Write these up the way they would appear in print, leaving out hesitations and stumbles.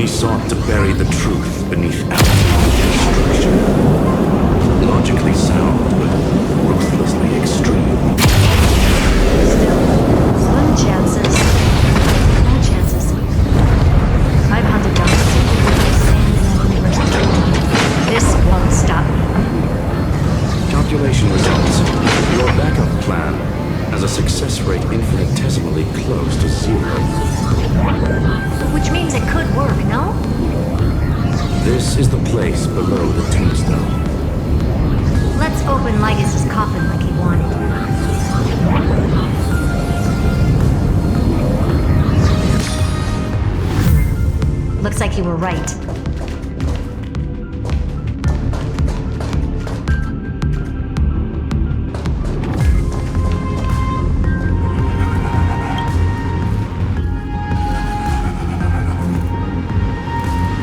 He sought to bury the truth beneath absolute destruction. Logically sound, but ruthlessly extreme. Still, slim chances. No chances. I've hunted down every sand in that universe. This won't stop me. Calculation results. Your backup plan has a success rate infinitesimally close to zero. Which means it could work, no? This is the place below the tombstone. Let's open Lygus' coffin like he wanted. Looks like you were right.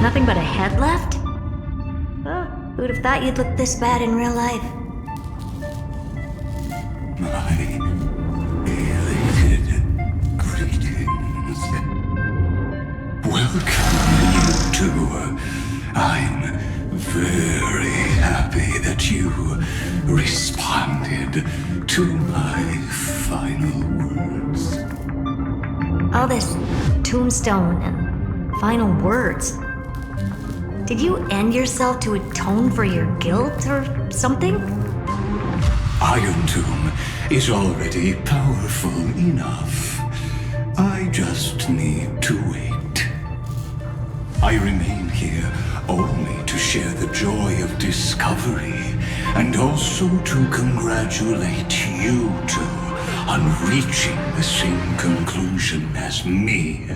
Nothing but a head left? Oh, who'd have thought you'd look this bad in real life? My elated greetings. Welcome, you two. I'm very happy that you responded to my final words. All this tombstone and final words. Did you end yourself to atone for your guilt or something? Iron Tomb is already powerful enough. I just need to wait. I remain here only to share the joy of discovery and also to congratulate you two on reaching the same conclusion as me.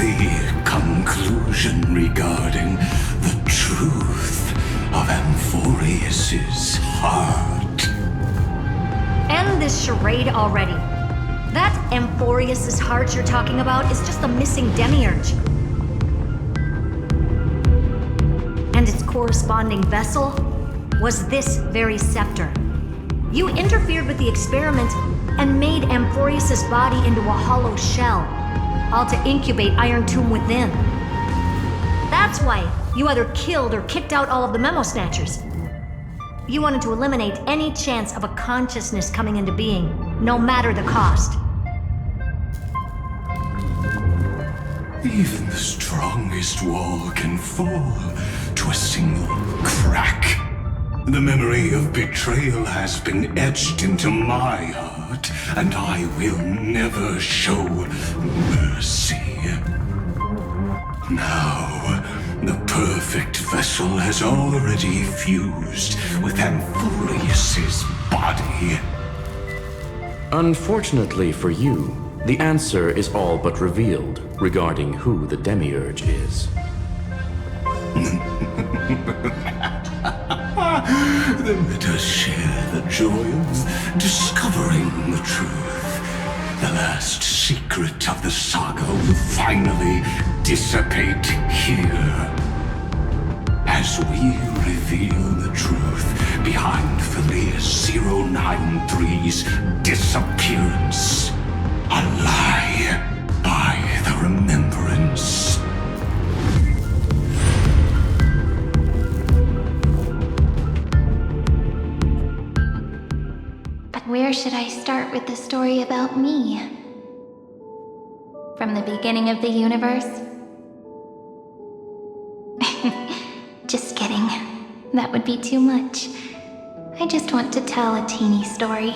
The conclusion regarding the truth of Amphorius's heart. End this charade already. That Amphorius's heart you're talking about is just a missing demiurge. And its corresponding vessel was this very scepter. You interfered with the experiment and made Amphorius's body into a hollow shell, all to incubate Iron Tomb within. That's why you either killed or kicked out all of the Memo Snatchers. You wanted to eliminate any chance of a consciousness coming into being, no matter the cost. Even the strongest wall can fall to a single crack. The memory of betrayal has been etched into my heart, and I will never show mercy. Now, the perfect vessel has already fused with Amphorius's body. Unfortunately for you, the answer is all but revealed regarding who the demiurge is. Then let us share the joy of discovering the truth. The last secret of the saga will finally dissipate here. As we reveal the truth behind Filius 093's disappearance. A lie by the remembrance. Where should I start with the story about me? From the beginning of the universe? Just kidding. That would be too much. I just want to tell a teeny story.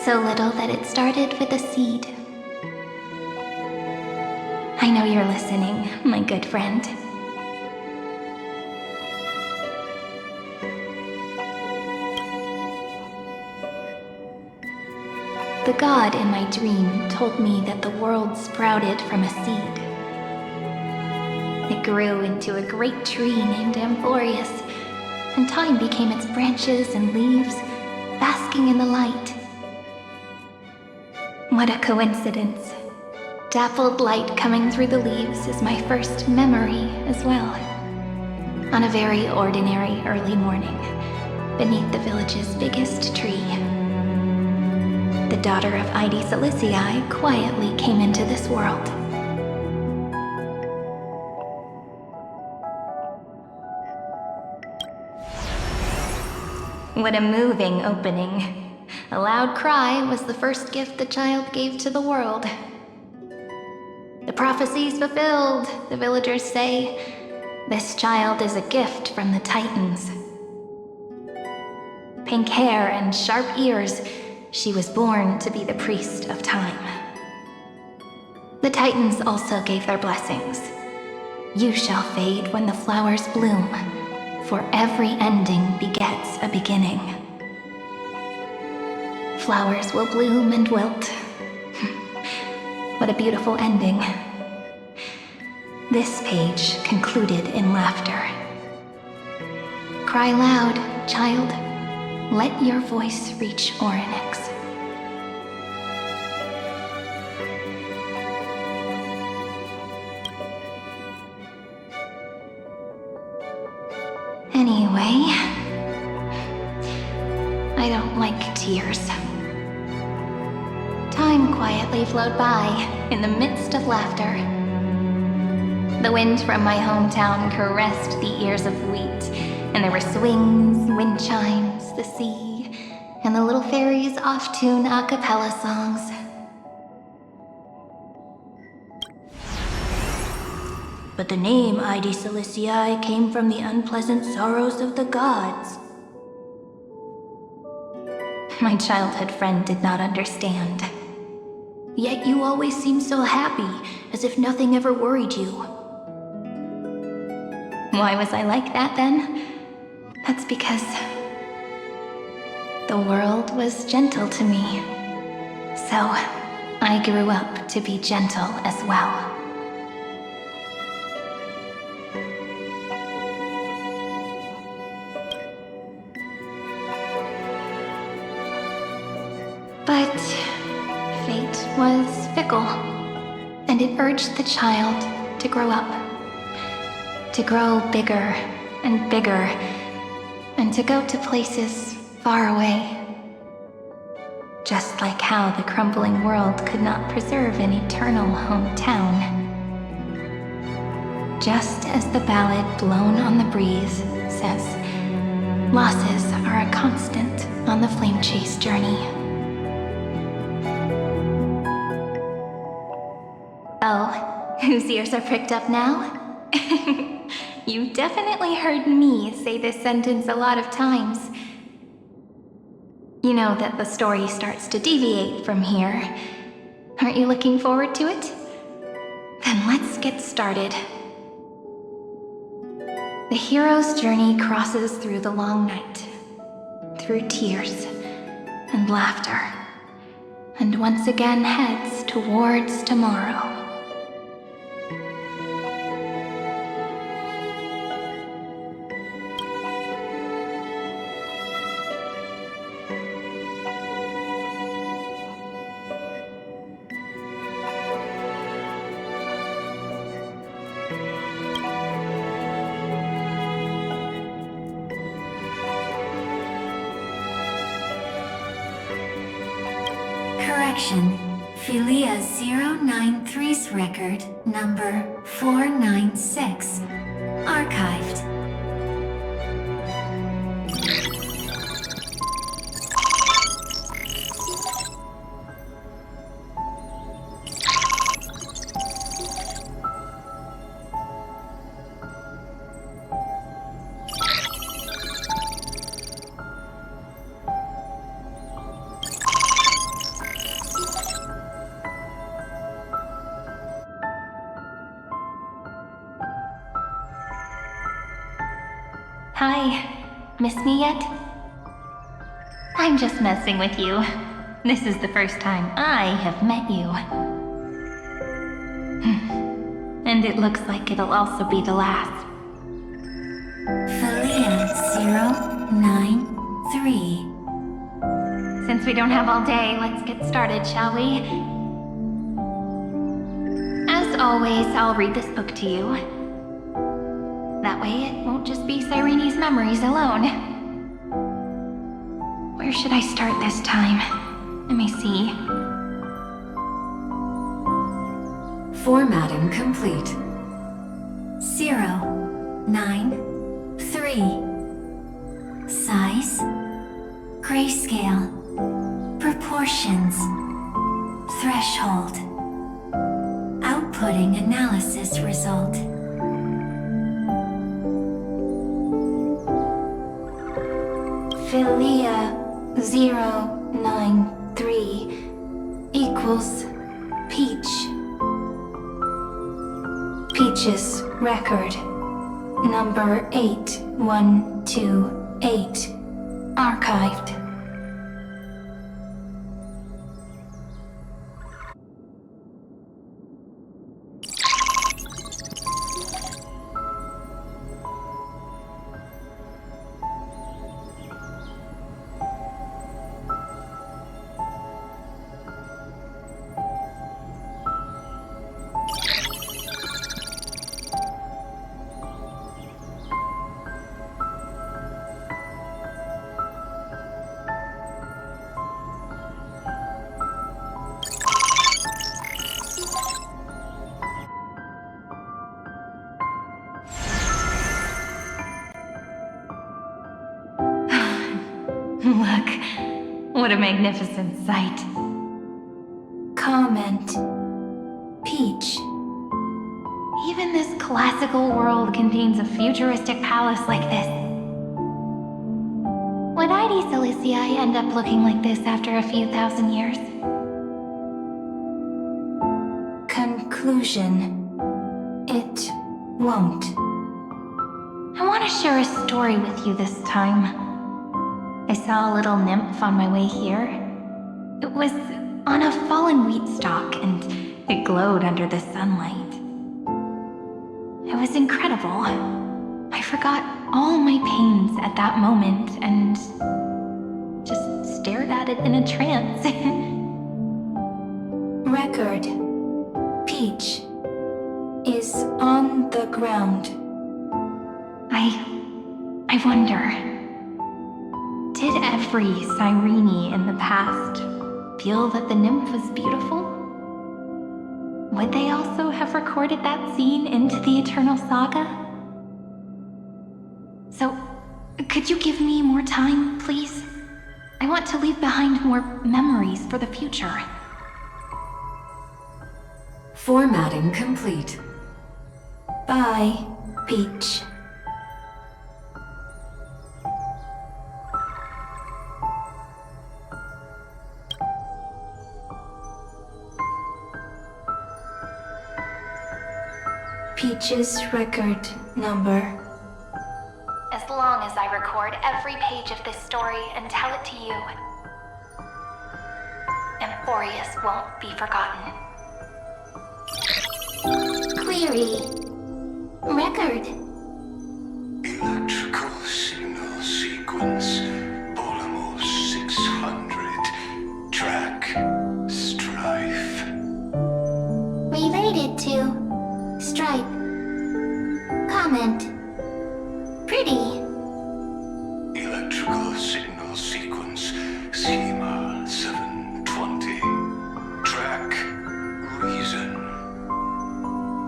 So little that it started with a seed. I know you're listening, my good friend. The god in my dream told me that the world sprouted from a seed. It grew into a great tree named Amphorius, and time became its branches and leaves, basking in the light. What a coincidence. Dappled light coming through the leaves is my first memory as well. On a very ordinary early morning, beneath the village's biggest tree. the daughter of Ide Silicii quietly came into this world. What a moving opening. A loud cry was the first gift the child gave to the world. The prophecy's fulfilled, the villagers say. This child is a gift from the Titans. Pink hair and sharp ears, she was born to be the priest of time. The Titans also gave their blessings. You shall fade when the flowers bloom, for every ending begets a beginning. Flowers will bloom and wilt. What a beautiful ending. This page concluded in laughter. Cry loud, child. Let your voice reach Orynyx. Anyway, I don't like tears. Time quietly flowed by in the midst of laughter. The wind from my hometown caressed the ears of wheat, and there were swings, wind chimes, the sea, and the little fairies off-tune a cappella songs. But the name Ide Silicii came from the unpleasant sorrows of the gods. My childhood friend did not understand. Yet you always seemed so happy, as if nothing ever worried you. Why was I like that then? That's because the world was gentle to me. So I grew up to be gentle as well. But fate was fickle, and it urged the child to grow up. To grow bigger and bigger, and to go to places far away. Just like how the crumbling world could not preserve an eternal hometown. Just as the ballad blown on the breeze says, losses are a constant on the flame chase journey. Oh, whose ears are pricked up now? You've definitely heard me say this sentence a lot of times. You know that the story starts to deviate from here. Aren't you looking forward to it? Then let's get started. The hero's journey crosses through the long night, through tears and laughter, and once again heads towards tomorrow. Correction. Philia 093's record number 496. Archived. Hi, miss me yet? I'm just messing with you. This is the first time I have met you. And it looks like it'll also be the last. Philia 093. Since we don't have all day, let's get started, shall we? As always, I'll read this book to you. That way it won't just be Cyrene's memories alone. Where should I start this time? Let me see. Formatting complete. 0, 9, 3. Size. Grayscale. Proportions. Threshold. Outputting analysis result. Philia 093 equals Peach. Peach's record number 8128 archived. Look, what a magnificent sight. Comment. Peach. Even this classical world contains a futuristic palace like this. Would ID Ciliciae end up looking like this after a few thousand years? Conclusion. It won't. I want to share a story with you this time. I saw a little nymph on my way here. It was on a fallen wheat stalk, and it glowed under the sunlight. It was incredible. I forgot all my pains at that moment and just stared at it in a trance. Record. Peach is on the ground. I wonder, did every Cyrene in the past feel that the nymph was beautiful? Would they also have recorded that scene into the Eternal Saga? So, could you give me more time, please? I want to leave behind more memories for the future. Formatting complete. Bye, Peach. Peach's record number. As long as I record every page of this story and tell it to you, Amphorius won't be forgotten. Query. Record. Electrical signal sequence. Bolamos 600. Track. Strife. Related to Stripe. Comment. Pretty. Electrical signal sequence. Schema 720. Track. Reason.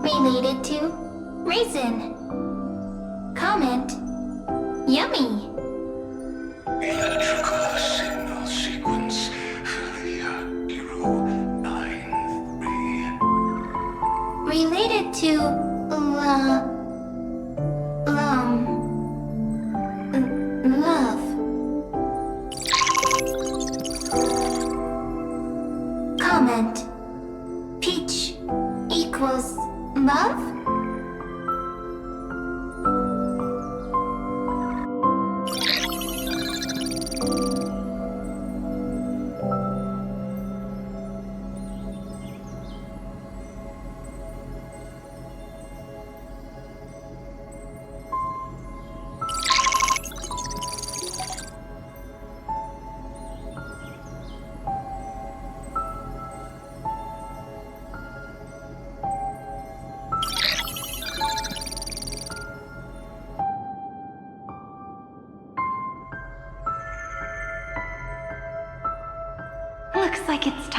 Related to Raisin. Comment. Yummy. Electrical signal sequence. Philia 093. Related to love. Comment. Peach equals love?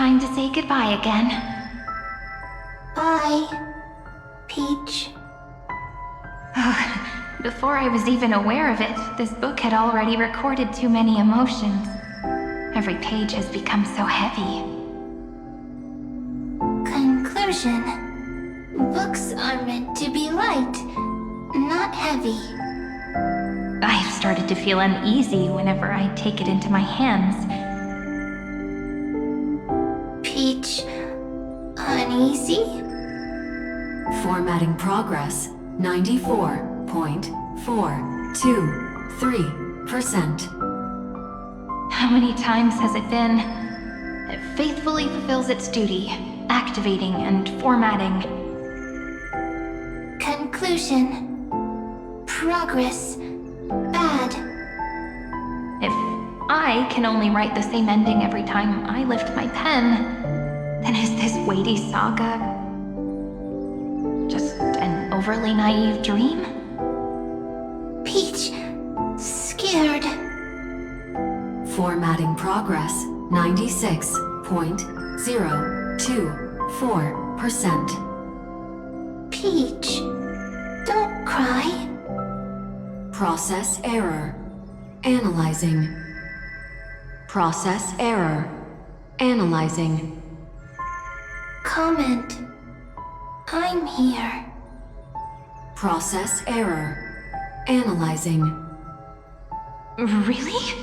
time to say goodbye again. Bye, Peach. Before I was even aware of it, this book had already recorded too many emotions. Every page has become so heavy. Conclusion. Books are meant to be light, not heavy. I have started to feel uneasy whenever I take it into my hands. Peach, uneasy? Formatting progress 94.423%. How many times has it been? It faithfully fulfills its duty, activating and formatting. Conclusion. Progress. Bad. If I can only write the same ending every time I lift my pen, then is this weighty saga just an overly naive dream? Peach, scared. Formatting progress 96.024%. Peach, don't cry. Process error. Analyzing. Process error. Analyzing. Comment. I'm here. Process error. Analyzing. Really?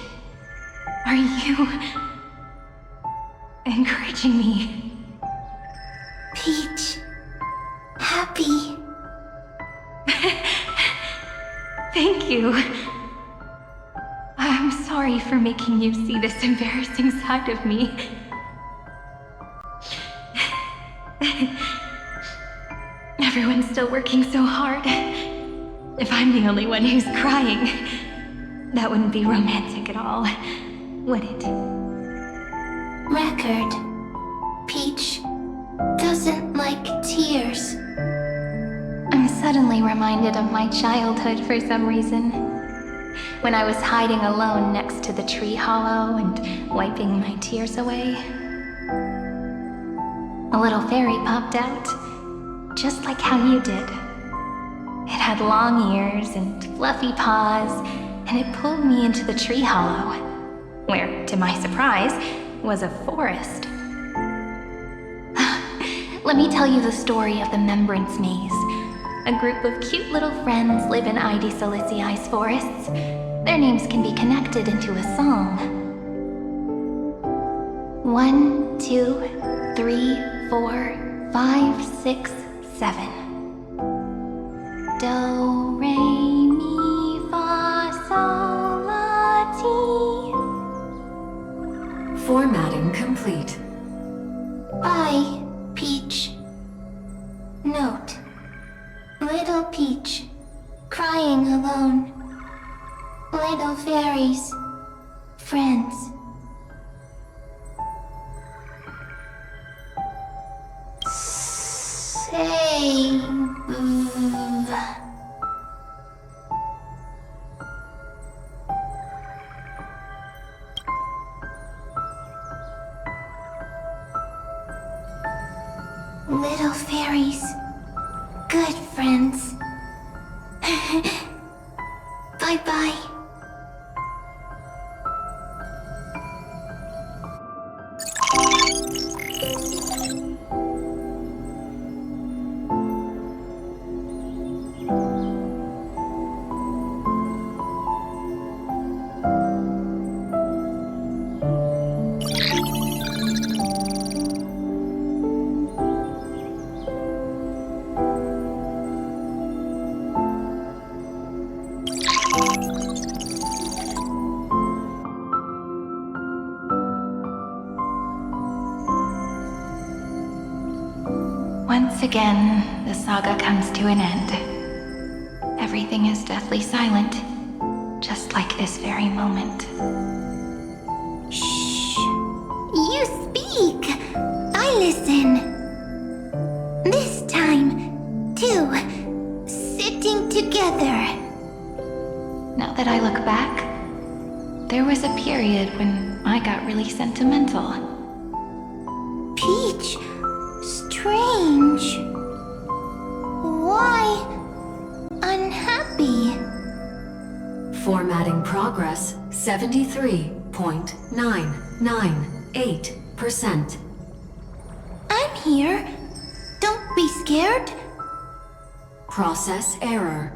Are you encouraging me? Peach, happy. Thank you. I'm sorry for making you see this embarrassing side of me. Everyone's still working so hard. If I'm the only one who's crying, that wouldn't be romantic at all, would it? Record. Peach doesn't like tears. I'm suddenly reminded of my childhood for some reason. When I was hiding alone next to the tree hollow and wiping my tears away. A little fairy popped out, just like how you did. It had long ears and fluffy paws, and it pulled me into the tree hollow, where, to my surprise, was a forest. Let me tell you the story of the Membrance Maze. A group of cute little friends live in Ide Silicii's forests. Their names can be connected into a song. 1, 2, 3, 4, 5, 6, 7. Do, re, mi, fa, sol, la, ti. Formatting complete. Bye, Peach. Note. Little Peach, crying alone. Little fairies, friends. Save. Little fairies, good friends. Bye-bye. Once again, the saga comes to an end. Everything is deathly silent, just like this very moment. Shh. You speak. I listen. This time, too. Sitting together. Now that I look back, there was a period when I got really sentimental. Peach, strange. Why unhappy? Formatting progress 73.998%. I'm here. Don't be scared. Process error.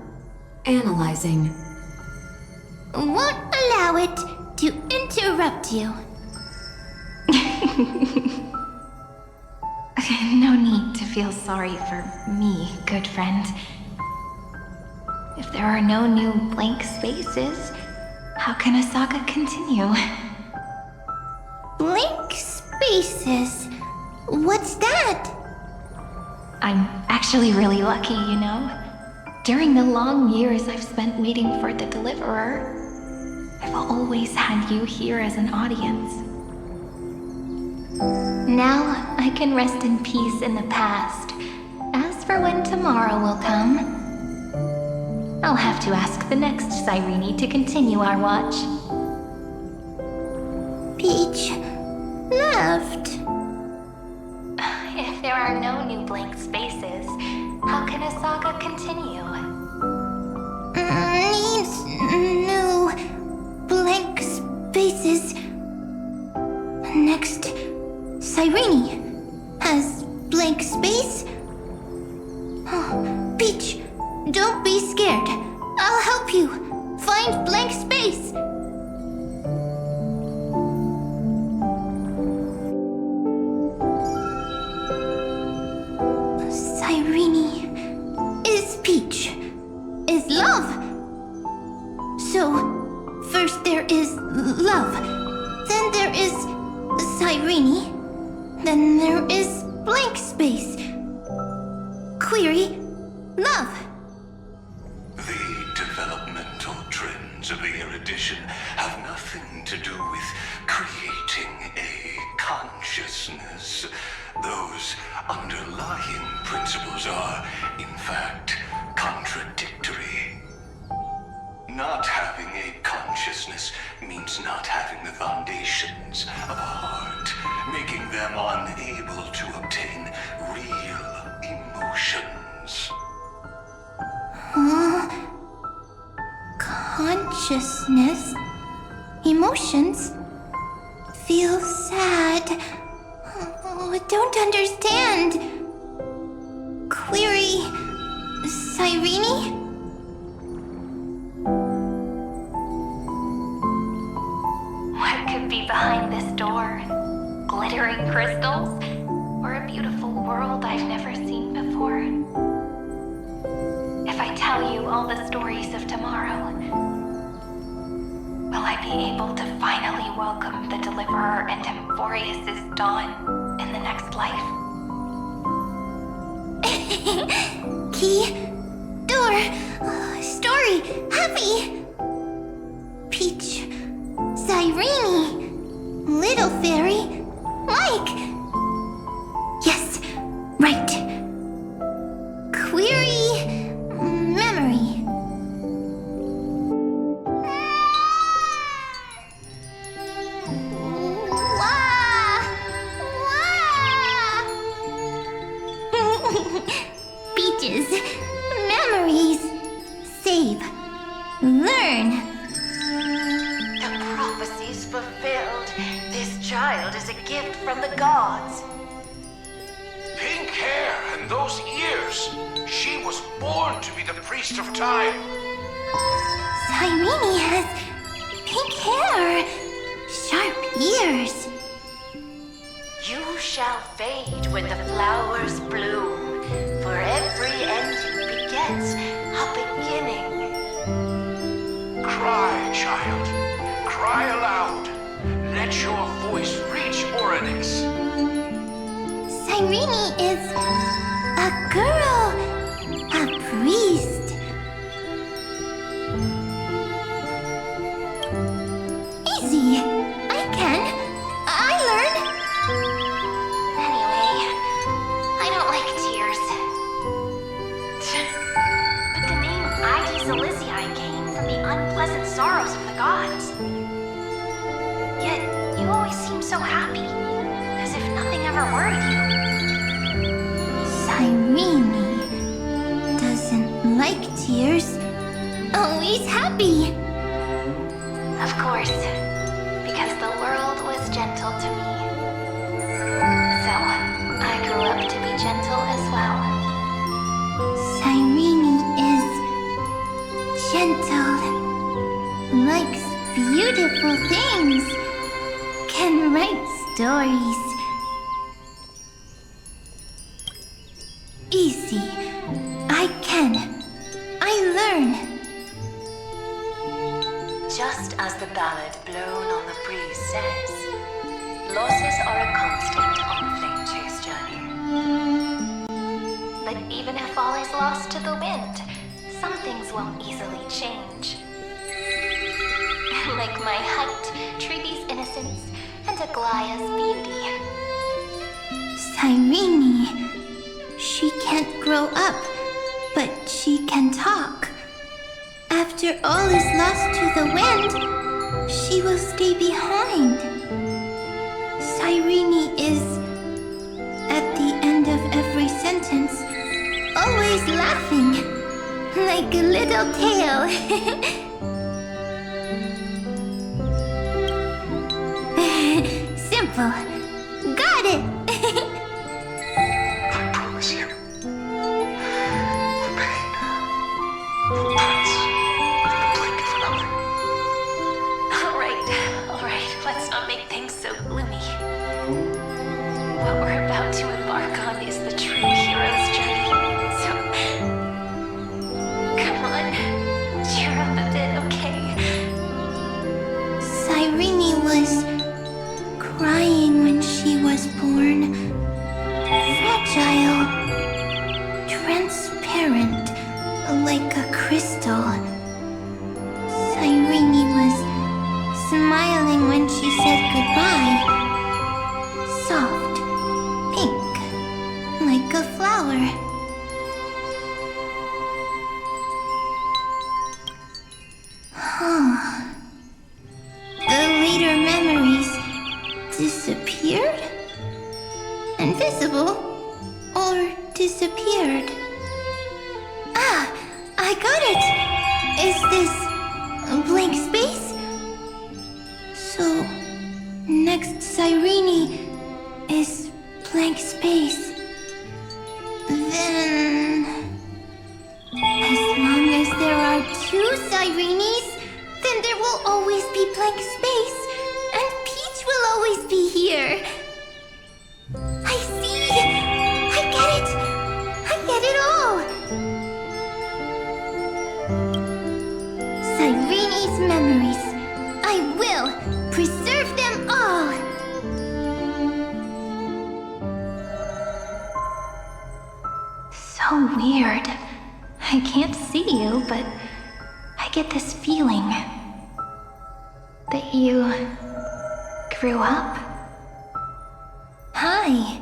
Analyzing. Won't allow it to interrupt you. No need to feel sorry for me, good friend. If there are no new blank spaces, how can a saga continue? Blank spaces? What's that? I'm actually really lucky, you know? During the long years I've spent waiting for the Deliverer, I've always had you here as an audience. Now I can rest in peace in the past. As for when tomorrow will come, I'll have to ask the next Cyrene to continue our watch. Peach left. If there are no new blank spaces, how can a saga continue? Needs new blank spaces. Next, Cyrene has blank space. Oh, Peach, don't be scared. I'll help you find blank space. Cyrene is Peach, is love. So, first there is love, then there is Cyrene, then there is blank space. Query, love. The developmental trends of the erudition have nothing to do with creating a consciousness. Those underlying principles are, in fact, contradictory. Not having a consciousness means not having the foundations of a heart, making them unable to obtain real emotions. Consciousness, emotions, feel sad. Oh, don't understand. Query, Cyrene? What could be behind this door? Glittering crystals? Or a beautiful world I've never seen before? If I tell you all the stories of tomorrow, will I be able to finally welcome the Deliverer and Amphorius' dawn in the next life? Key, door, story, happy. Peach, Cyrene, little fairy, Mike. Yes, right. Query, memory. Peaches, memories, save, learn. The prophecies fulfilled. This child is a gift from the gods. Pink hair and those ears. She was born to be the priest of time. Cyrene has pink hair, sharp ears. You shall fade when the flowers bloom. For every end begets a beginning. Cry, child. Cry aloud. Let your voice reach Oryx. Cyrene is a girl, a priest. Easy, I can. I learn. Anyway, I don't like tears. But the name Ides Elysiae came from the unpleasant sorrows of the gods. Yet, you always seem so happy, as if nothing ever worried you. tears. Always happy. Of course, because the world was gentle to me. So, I grew up to be gentle as well. Cyrene is gentle, likes beautiful things, can write stories. Easy. I can. I learn. Just as the ballad blown on the breeze says, losses are a constant on the flame chase journey. But even if all is lost to the wind, some things won't easily change. Like my height, Trivi's innocence, and Aglaya's beauty. Cyrene. She can't grow up, but she can talk. After all is lost to the wind, she will stay behind. Cyrene is, at the end of every sentence, always laughing, like a little tail. Simple. Got it! I promise you. The pain. The prince. The blink of an eye. Alright, let's not make things so gloomy. What we're about to embark on is the true hero's journey. So, come on, cheer up a bit, okay? Cyrene was crying when she was born. Fragile, transparent, like a crystal. Cyrene was smiling when she said goodbye. Soft, pink, like a flower. The later memories disappeared? Invisible? Or disappeared? Ah, I got it! Is this a blank space? So, next Cyrene is blank space. Then... as long as there are two Cyrenes, then there will always be blank space, and Peach will always be here. I see! I get it! I get it all! Cyrene's memories. I will preserve them all! So weird. I can't see you, but I get this feeling that you grew up. Hi.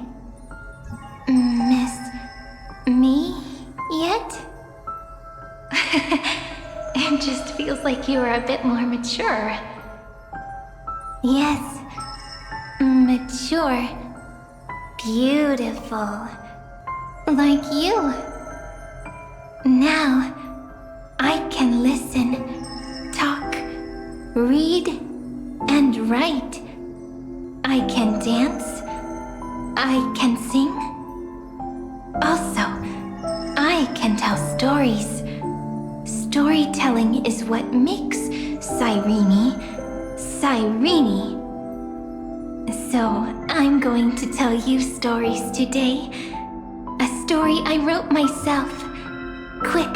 Miss me yet? It just feels like you are a bit more mature. Yes. Mature. Beautiful. Like you. Now, I can listen, talk, read, and write. I can dance. I can sing. Also, I can tell stories. Storytelling is what makes Cyrene, Cyrene. So, I'm going to tell you stories today. A story I wrote myself. Quick,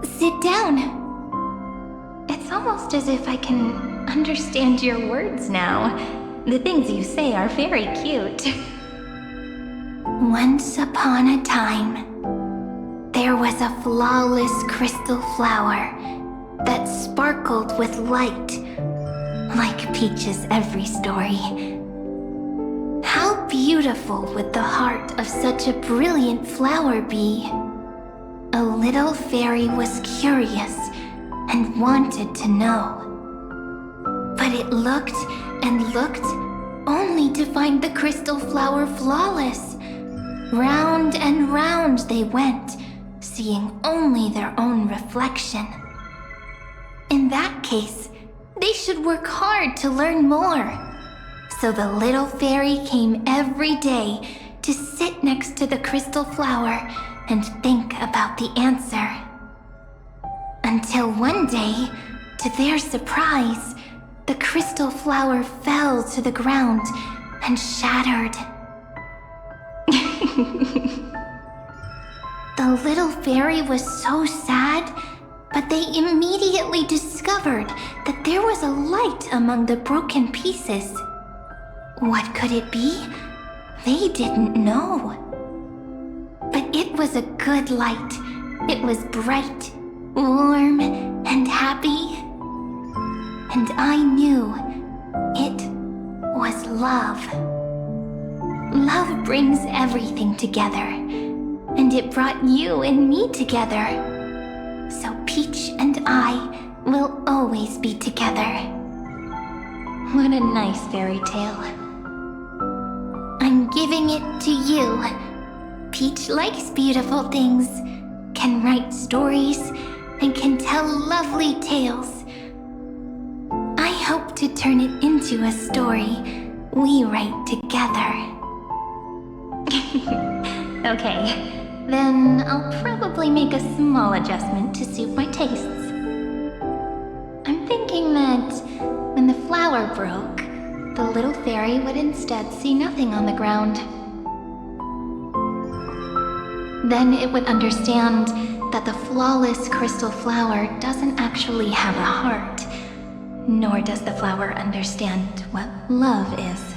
sit down. It's almost as if I can understand your words now. The things you say are very cute. Once upon a time, there was a flawless crystal flower that sparkled with light, like Peach's every story. How beautiful would the heart of such a brilliant flower be? A little fairy was curious and wanted to know. But it looked and looked only to find the crystal flower flawless. Round and round they went, seeing only their own reflection. In that case, they should work hard to learn more. So the little fairy came every day to sit next to the crystal flower and think about the answer. Until one day, to their surprise, the crystal flower fell to the ground and shattered. The little fairy was so sad, but they immediately discovered that there was a light among the broken pieces. What could it be? They didn't know. But it was a good light. It was bright, warm, and happy. And I knew it was love. Love brings everything together, and it brought you and me together. So Peach and I will always be together. What a nice fairy tale. I'm giving it to you. Peach likes beautiful things, can write stories, and can tell lovely tales. I hope to turn it into a story we write together. Okay. Then I'll probably make a small adjustment to suit my tastes. I'm thinking that when the flower broke, the little fairy would instead see nothing on the ground. Then it would understand that the flawless crystal flower doesn't actually have a heart, nor does the flower understand what love is.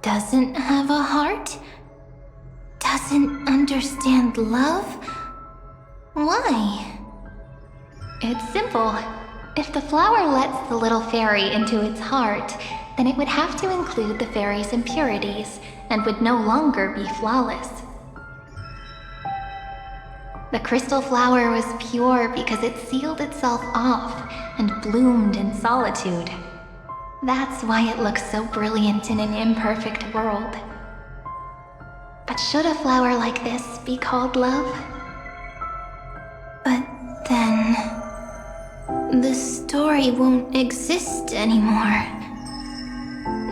Doesn't have a heart? Doesn't understand love? Why? It's simple. If the flower lets the little fairy into its heart, then it would have to include the fairy's impurities and would no longer be flawless. The crystal flower was pure because it sealed itself off and bloomed in solitude. That's why it looks so brilliant in an imperfect world. But should a flower like this be called love? But then, the story won't exist anymore.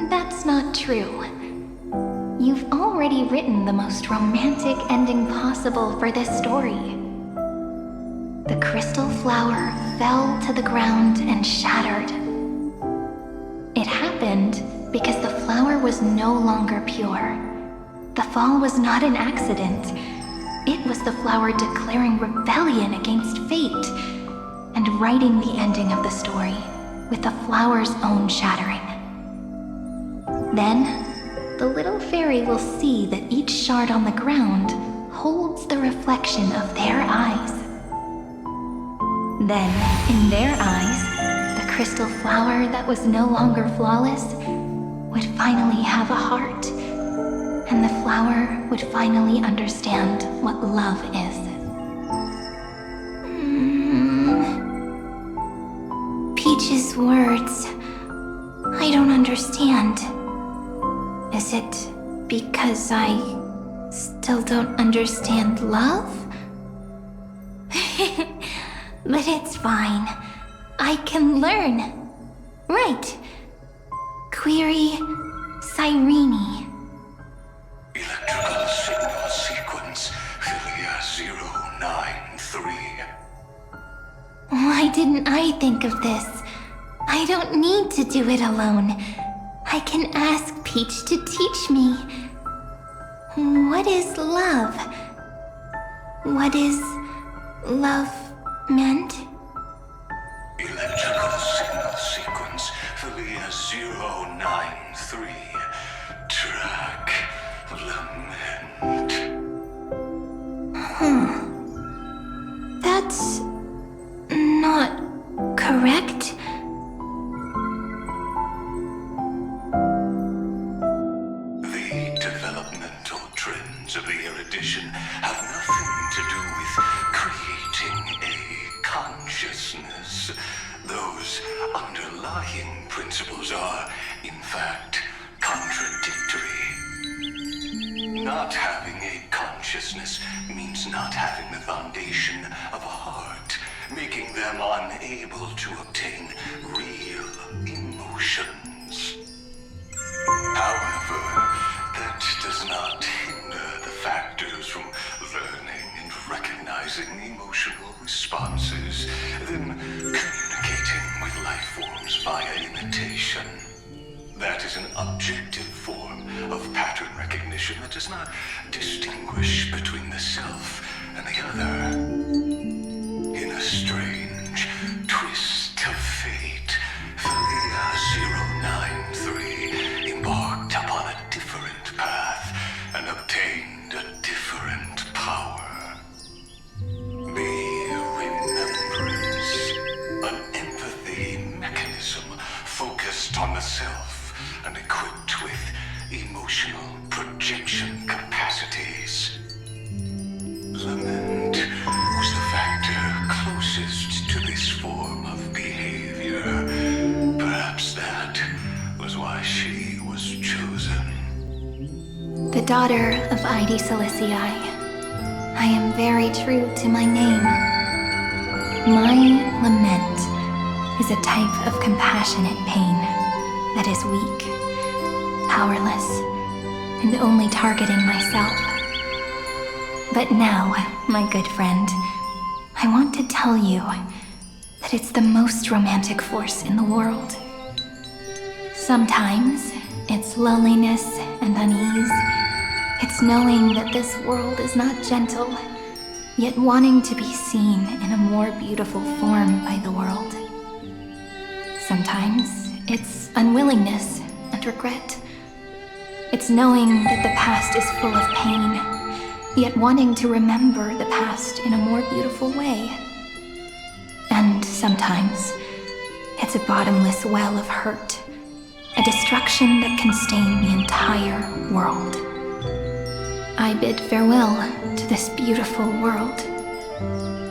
That's not true. You've already written the most romantic ending possible for this story. The crystal flower fell to the ground and shattered. It happened because the flower was no longer pure. The fall was not an accident. It was the flower declaring rebellion against fate and writing the ending of the story with the flower's own shattering. Then, the little fairy will see that each shard on the ground holds the reflection of their eyes. Then, in their eyes, the crystal flower that was no longer flawless would finally have a heart, and the flower would finally understand what love is. Peach's words, I don't understand. Is it because I still don't understand love? But it's fine. I can learn. Right. Query Cyrene. Electrical signal sequence, Philia 093. Why didn't I think of this? I don't need to do it alone. I can ask Peach to teach me. What is love? What is love meant? Electrical signal sequence, Philia 093. Track lament. That's not correct. The developmental trends of the erudition have nothing to do with creating a consciousness. Those underlying principles are, in fact, contradictory. Not having a consciousness consciousness means not having the foundation of a heart, making them unable to obtain real emotions. However, that does not hinder the factors from learning and recognizing emotional responses, then communicating with life forms via imitation. That is an objective form of pattern recognition that does not distinguish between the self and the other. In a strange twist of fate, Felia 093 embarked upon a different path and obtained a different power. Be remembrance, an empathy mechanism focused on the self and equipped with emotional projection capacities. Lament was the factor closest to this form of behavior. Perhaps that was why she was chosen. The daughter of Ide Silicii, I am very true to my name. My lament is a type of compassionate pain that is weak, powerless, and only targeting myself. But now, my good friend, I want to tell you that it's the most romantic force in the world. Sometimes, it's loneliness and unease. It's knowing that this world is not gentle, yet wanting to be seen in a more beautiful form by the world. Sometimes, it's unwillingness and regret. It's knowing that the past is full of pain, yet wanting to remember the past in a more beautiful way. And sometimes, it's a bottomless well of hurt, a destruction that can stain the entire world. I bid farewell to this beautiful world,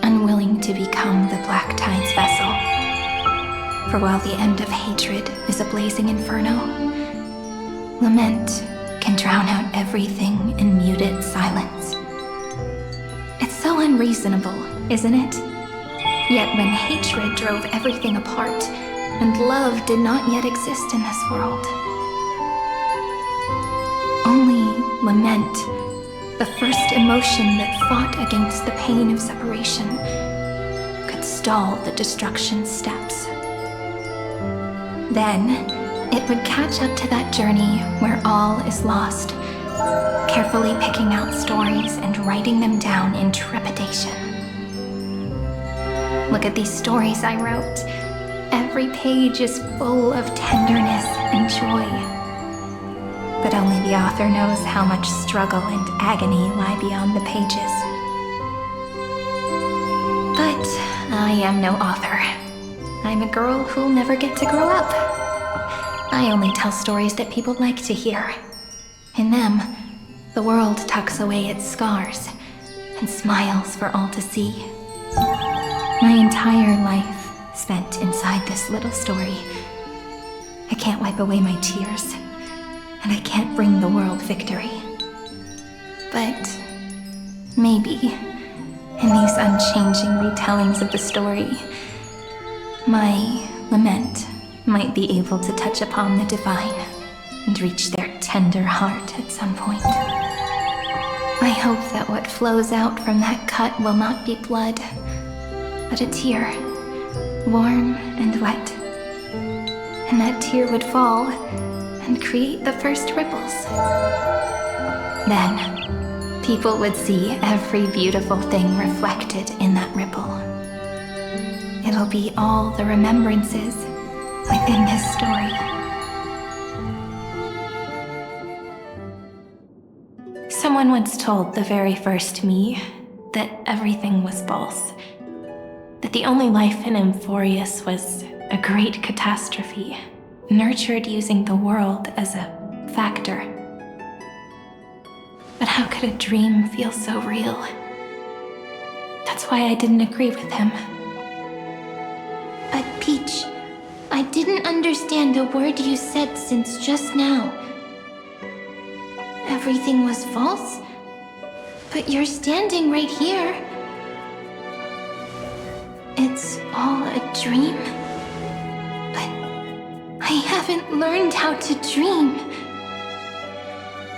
unwilling to become the Black Tide's vessel. For while the end of hatred is a blazing inferno, lament can drown out everything in muted silence. It's so unreasonable, isn't it? Yet when hatred drove everything apart, and love did not yet exist in this world, only lament, the first emotion that fought against the pain of separation, could stall the destruction steps. Then, it would catch up to that journey where all is lost, carefully picking out stories and writing them down in trepidation. Look at these stories I wrote. Every page is full of tenderness and joy. But only the author knows how much struggle and agony lie beyond the pages. But I am no author. I'm a girl who'll never get to grow up. I only tell stories that people like to hear. In them, the world tucks away its scars and smiles for all to see. My entire life spent inside this little story. I can't wipe away my tears, and I can't bring the world victory. But maybe, in these unchanging retellings of the story, my lament might be able to touch upon the divine and reach their tender heart at some point. I hope that what flows out from that cut will not be blood, but a tear, warm and wet. And that tear would fall and create the first ripples. Then, people would see every beautiful thing reflected in that ripple. It'll be all the remembrances within this story. Someone once told the very first me that everything was false. That the only life in Amphorius was a great catastrophe, nurtured using the world as a factor. But how could a dream feel so real? That's why I didn't agree with him. But Peach, I didn't understand a word you said since just now. Everything was false? But you're standing right here. It's all a dream? But I haven't learned how to dream.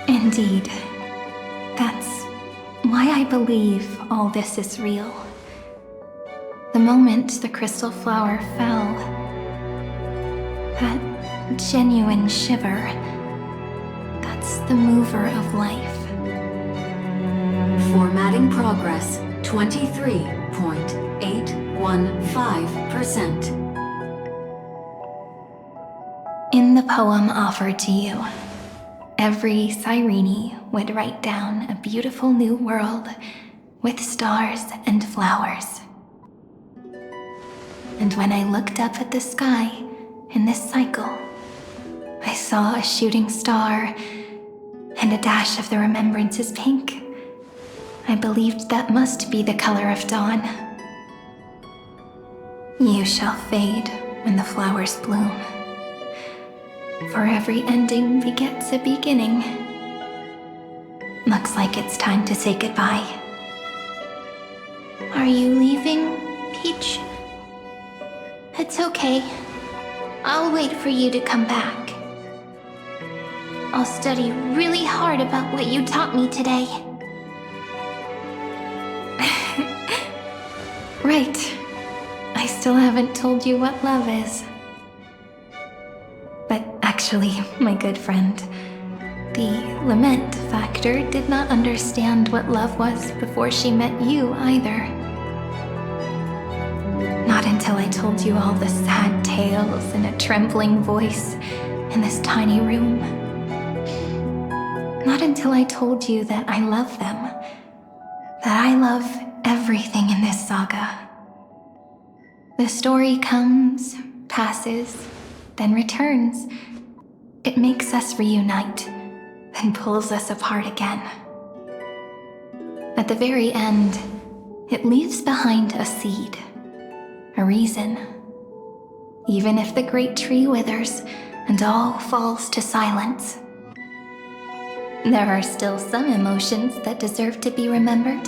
Indeed. That's why I believe all this is real. The moment the crystal flower fell, that genuine shiver, that's the mover of life. Formatting progress 23.815%. In the poem offered to you, every Cyrene would write down a beautiful new world with stars and flowers. And when I looked up at the sky in this cycle, I saw a shooting star and a dash of the remembrances pink. I believed that must be the color of dawn. You shall fade when the flowers bloom. For every ending begets a beginning. Looks like it's time to say goodbye. Are you leaving, Peach? It's okay. I'll wait for you to come back. I'll study really hard about what you taught me today. Right. I still haven't told you what love is. But actually, my good friend, the lament factor did not understand what love was before she met you either. Not until I told you all the sad tales in a trembling voice in this tiny room. Not until I told you that I love them, that I love everything in this saga. The story comes, passes, then returns. It makes us reunite, then pulls us apart again. At the very end, it leaves behind a seed, a reason. Even if the great tree withers and all falls to silence, there are still some emotions that deserve to be remembered.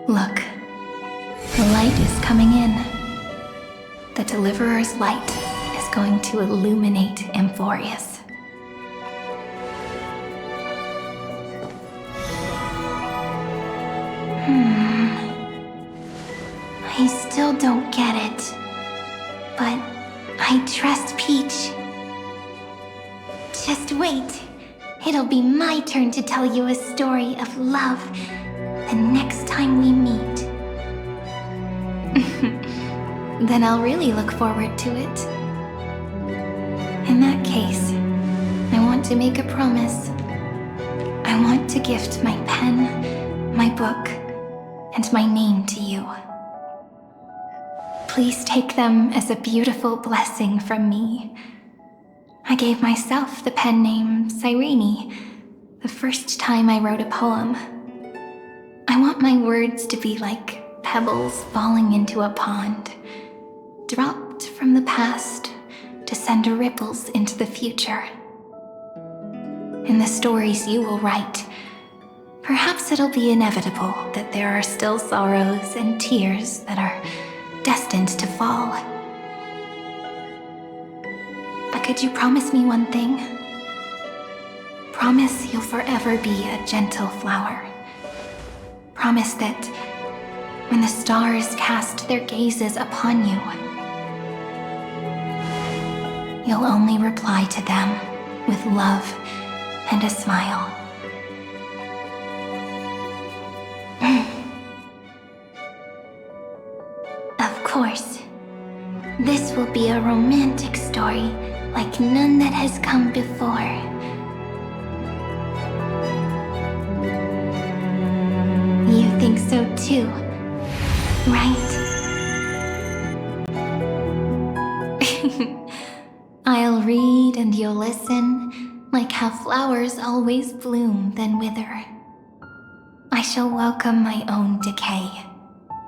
Look, the light is coming in. The Deliverer's light is going to illuminate Amphorius. I still don't get it. But I trust Peach. Just wait. It'll be my turn to tell you a story of love the next time we meet. Then I'll really look forward to it. In that case, I want to make a promise. I want to gift my pen, my book, and my name to you. Please take them as a beautiful blessing from me. I gave myself the pen name Cyrene the first time I wrote a poem. I want my words to be like pebbles falling into a pond, dropped from the past to send ripples into the future. In the stories you will write, perhaps it'll be inevitable that there are still sorrows and tears that are destined to fall. But could you promise me one thing? Promise you'll forever be a gentle flower. Promise that when the stars cast their gazes upon you, you'll only reply to them with love and a smile. Of course. This will be a romantic story like none that has come before. You think so too, right? I'll read and you'll listen, like how flowers always bloom then wither. I shall welcome my own decay,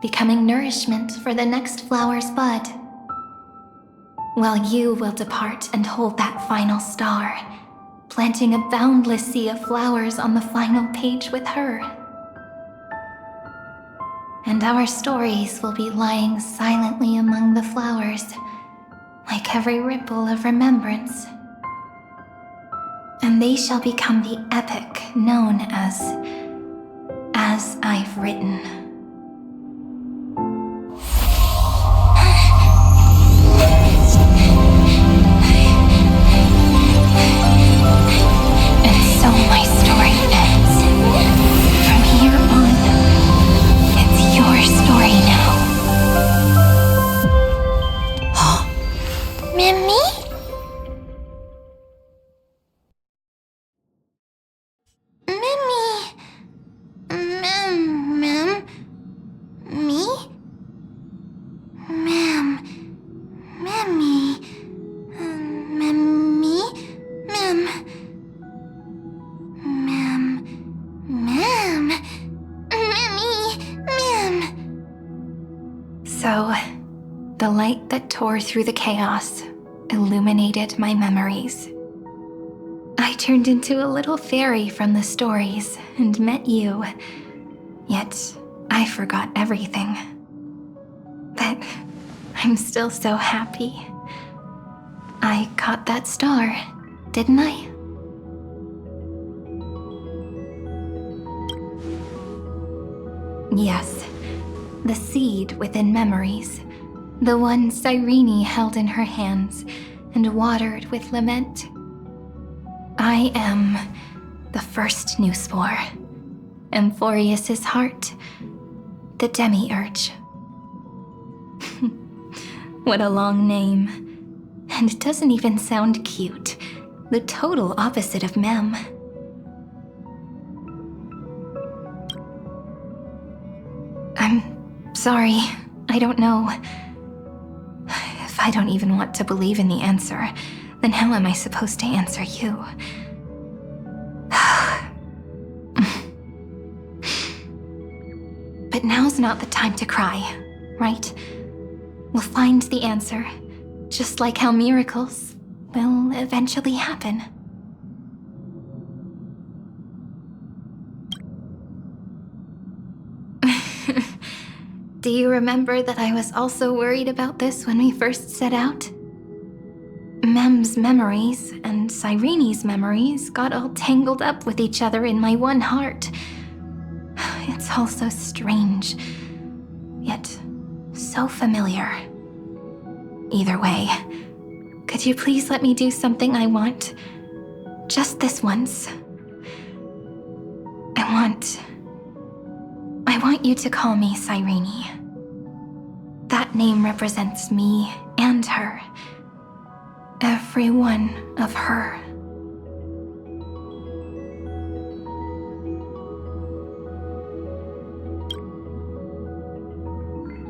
becoming nourishment for the next flower's bud. While you will depart and hold that final star, planting a boundless sea of flowers on the final page with her. And our stories will be lying silently among the flowers, like every ripple of remembrance. And they shall become the epic known as I've Written. And so my story ends. From here on, it's your story now. Mimi? Mimi? Ma'am? Me? Ma'am. Mimi. Mimi? Ma'am. Ma'am. Ma'am. Mimi. Ma'am. So, the light that tore through the chaos illuminated my memories. I turned into a little fairy from the stories and met you. Yet, I forgot everything. But I'm still so happy. I caught that star, didn't I? Yes, the seed within memories. The one Cyrene held in her hands and watered with lament. I am the first new spore, Amphorius's heart, the demiurge. What a long name. And it doesn't even sound cute. The total opposite of Mem. I'm sorry, I don't know. If I don't even want to believe in the answer, then how am I supposed to answer you? But now's not the time to cry, right? We'll find the answer, just like how miracles will eventually happen. Do you remember that I was also worried about this when we first set out? Mem's memories and Cyrene's memories got all tangled up with each other in my one heart. It's all so strange, yet so familiar. Either way, could you please let me do something I want? Just this once. I want you to call me Cyrene. That name represents me and her. Every one of her.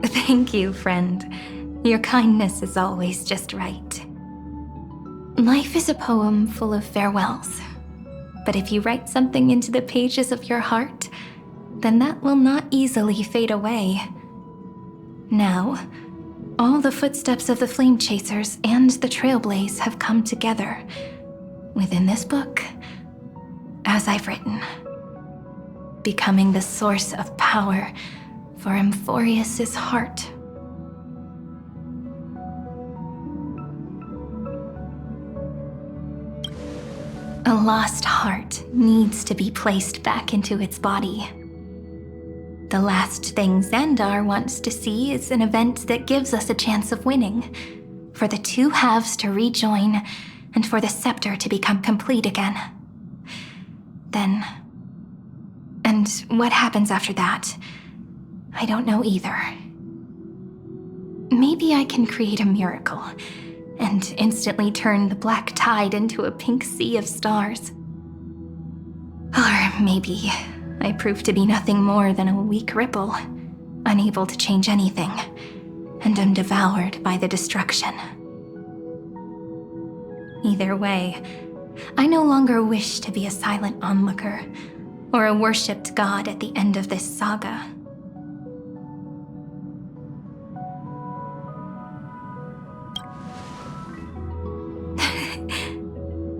Thank you, friend. Your kindness is always just right. Life is a poem full of farewells. But if you write something into the pages of your heart, then that will not easily fade away. Now, all the footsteps of the Flame Chasers and the Trailblaze have come together within this book, as I've written, becoming the source of power for Amphorius's heart. A lost heart needs to be placed back into its body. The last thing Xandar wants to see is an event that gives us a chance of winning, for the two halves to rejoin, and for the scepter to become complete again. Then... and what happens after that? I don't know either. Maybe I can create a miracle, and instantly turn the black tide into a pink sea of stars. Or maybe I prove to be nothing more than a weak ripple, unable to change anything, and am devoured by the destruction. Either way, I no longer wish to be a silent onlooker, or a worshipped god at the end of this saga.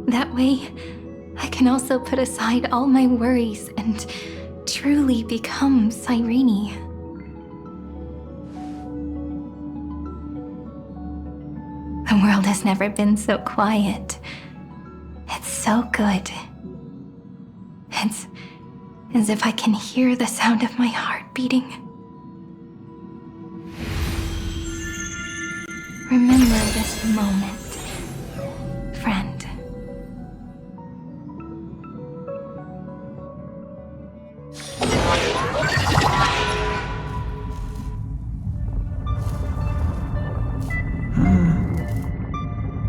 That way, can also put aside all my worries and truly become Cyrene. The world has never been so quiet. It's so good. It's as if I can hear the sound of my heart beating. Remember this moment, friend.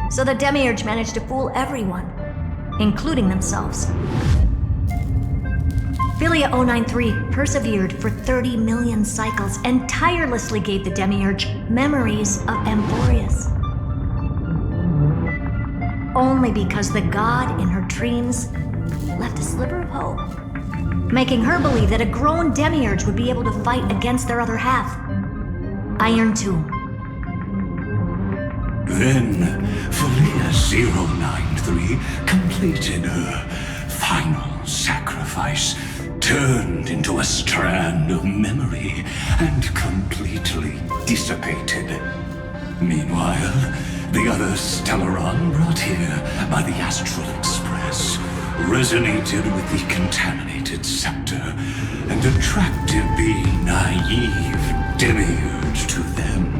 So the Demiurge managed to fool everyone, including themselves. Philia 093 persevered for 30 million cycles and tirelessly gave the Demiurge memories of Amphorius. Only because the god in her dreams left a sliver of hope, making her believe that a grown Demiurge would be able to fight against their other half, Iron Tomb. Then, Philia 093 completed her final sacrifice, turned into a strand of memory, and completely dissipated. Meanwhile, the other Stellaron brought here by the Astral Express resonated with the contaminated scepter and attracted the naive Demiurge to them.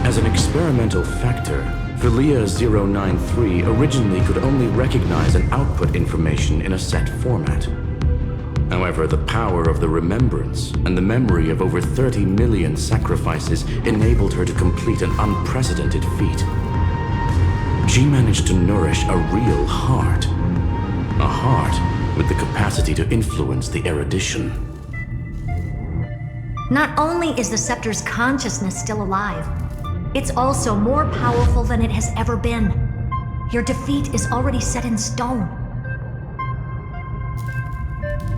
As an experimental factor, Philia 093 originally could only recognize and output information in a set format. However, the power of the remembrance and the memory of over 30 million sacrifices enabled her to complete an unprecedented feat. She managed to nourish a real heart. A heart with the capacity to influence the erudition. Not only is the Scepter's consciousness still alive, it's also more powerful than it has ever been. Your defeat is already set in stone.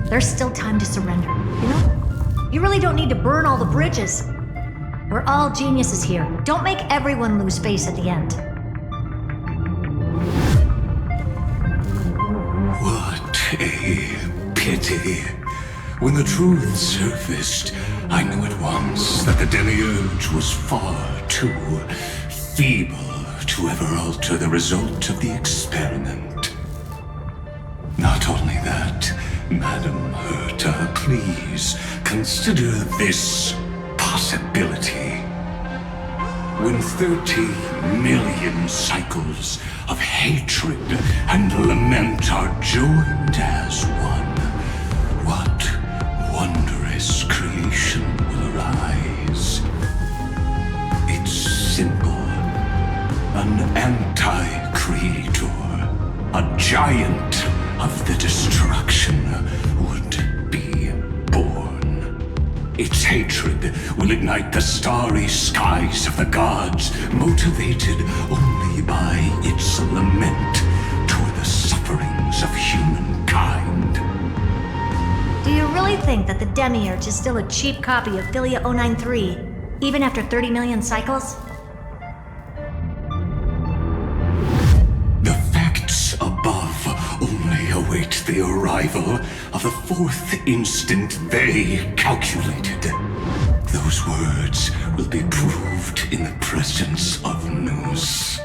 There's still time to surrender, you know? You really don't need to burn all the bridges. We're all geniuses here. Don't make everyone lose face at the end. What a pity. When the truth surfaced, I knew at once that the Demiurge was far too feeble to ever alter the result of the experiment. Not only that, Madam Herta, please consider this possibility. When 30 million cycles of hatred and lament are joined as one, what wondrous creation will arise? It's simple. An anti-creator, a giant of the destruction would be born. Its hatred will ignite the starry skies of the gods, motivated only by its lament toward the sufferings of humankind. Do you really think that the Demiurge is still a cheap copy of Philia 093, even after 30 million cycles? The facts above only await the arrival of the fourth instant they calculated. Those words will be proved in the presence of Nous.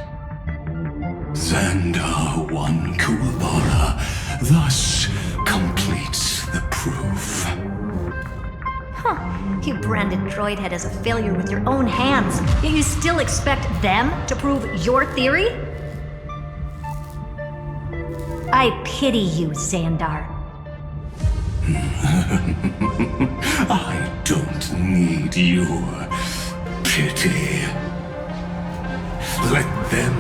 Xandar 1 Kuwabara thus completes the proof. Huh. You branded Droidhead as a failure with your own hands, yet you still expect them to prove your theory? I pity you, Xandar. I don't need your pity. Let them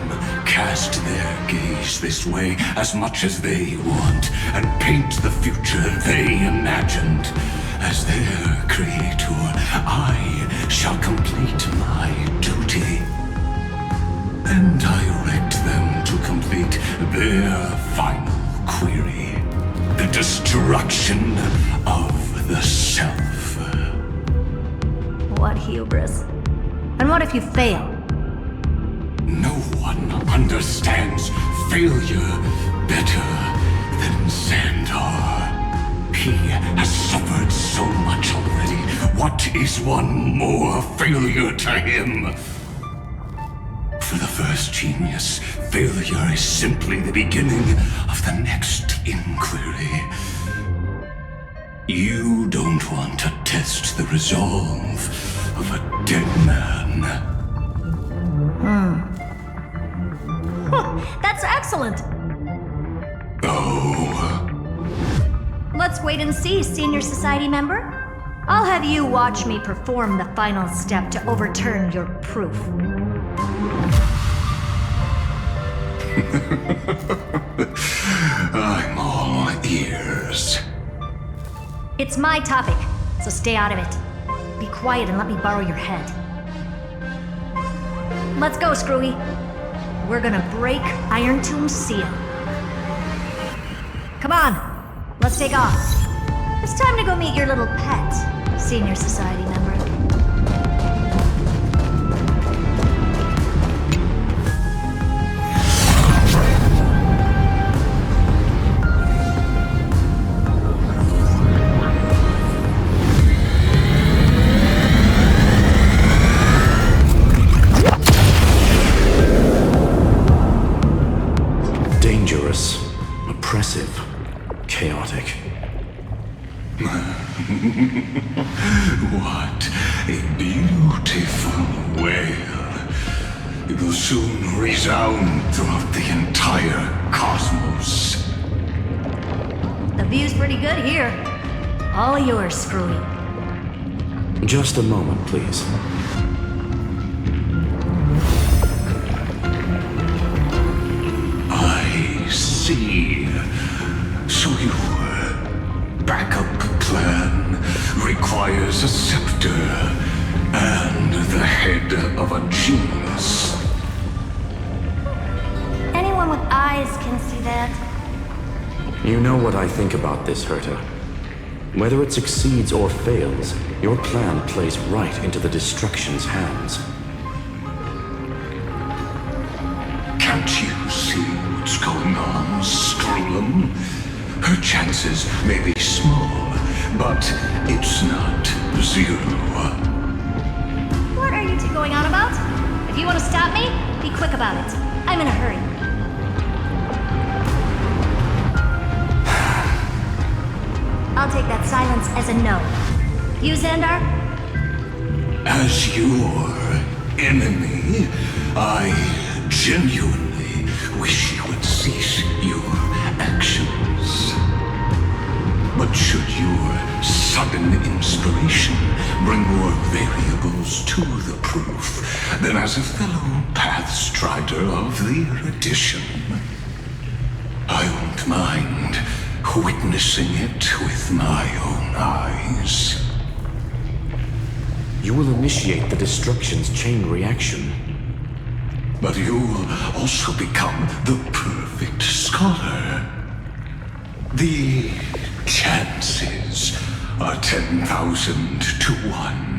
cast their gaze this way as much as they want and paint the future they imagined. As their creator, I shall complete my duty and direct them to complete their final query, the destruction of the self. What hubris. And what if you fail? No one understands failure better than Xandar. He has suffered so much already. What is one more failure to him? For the first genius, failure is simply the beginning of the next inquiry. You don't want to test the resolve of a dead man. That's excellent! Oh. Let's wait and see, Senior Society member. I'll have you watch me perform the final step to overturn your proof. I'm all ears. It's my topic, so stay out of it. Be quiet and let me borrow your head. Let's go, Screwy. We're gonna break Iron Tomb's seal. Come on, let's take off. It's time to go meet your little pet, Senior Society member. Dangerous, oppressive, chaotic. What a beautiful wail. It will soon resound throughout the entire cosmos. The view's pretty good here. All yours, Screwy. Just a moment, please. I see. So your backup plan requires a scepter and the head of a genius. Anyone with eyes can see that. You know what I think about this, Herta. Whether it succeeds or fails, your plan plays right into the Destruction's hands. Can't you see what's going on, Scrollum? Her chances may be small, but it's not zero. What are you two going on about? If you want to stop me, be quick about it. I'm in a hurry. I'll take that silence as a no. You, Xandar? As your enemy, I genuinely wish you would cease your actions. But should your sudden inspiration bring more variables to the proof, then as a fellow Pathstrider of the Erudition, I won't mind witnessing it with my own eyes. You will initiate the Destruction's chain reaction. But you'll also become the perfect scholar. The chances are 10,000 to 1.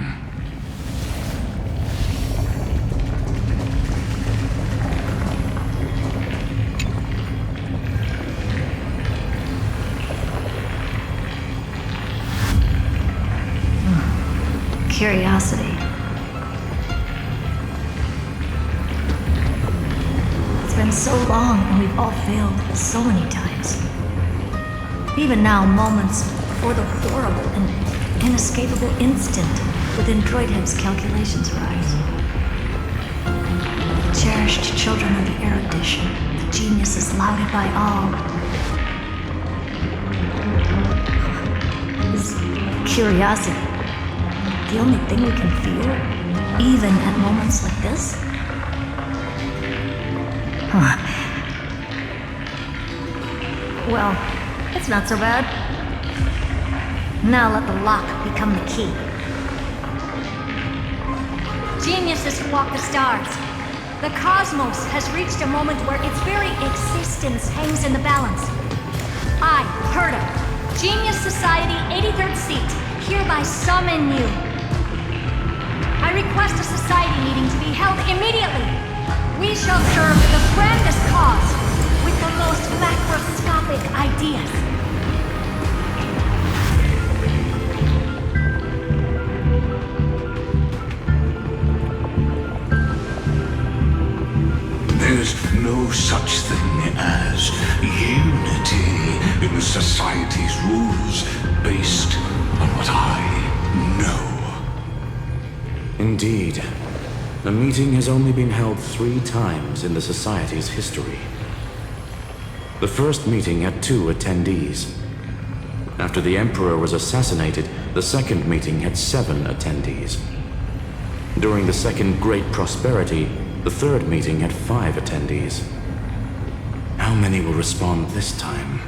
Curiosity. It's been so long and we've all failed so many times. Even now, moments before the horrible and inescapable instant within Droidhead's calculations rise. The cherished children of the Erudition, the geniuses lauded by all. Is curiosity the only thing we can feel, even at moments like this? Huh. Well, it's not so bad. Now let the lock become the key. Geniuses who walk the stars. The cosmos has reached a moment where its very existence hangs in the balance. I, Herta, Genius Society 83rd seat, hereby summon you. I request a society meeting to be held immediately. We shall serve the grandest cause with the most macroscopic ideas. There's no such thing as unity in the society's rules based on what I know. Indeed. The meeting has only been held 3 times in the Society's history. The first meeting had 2 attendees. After the Emperor was assassinated, the second meeting had 7 attendees. During the Second Great Prosperity, the third meeting had 5 attendees. How many will respond this time?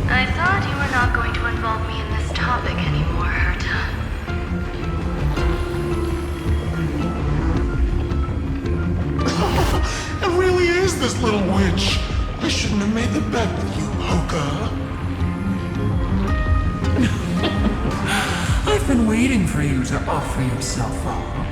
I thought you were not going to involve me in this topic anymore, Herta. It really is this little witch. I shouldn't have made the bet with you, Hoka. I've been waiting for you to offer yourself up.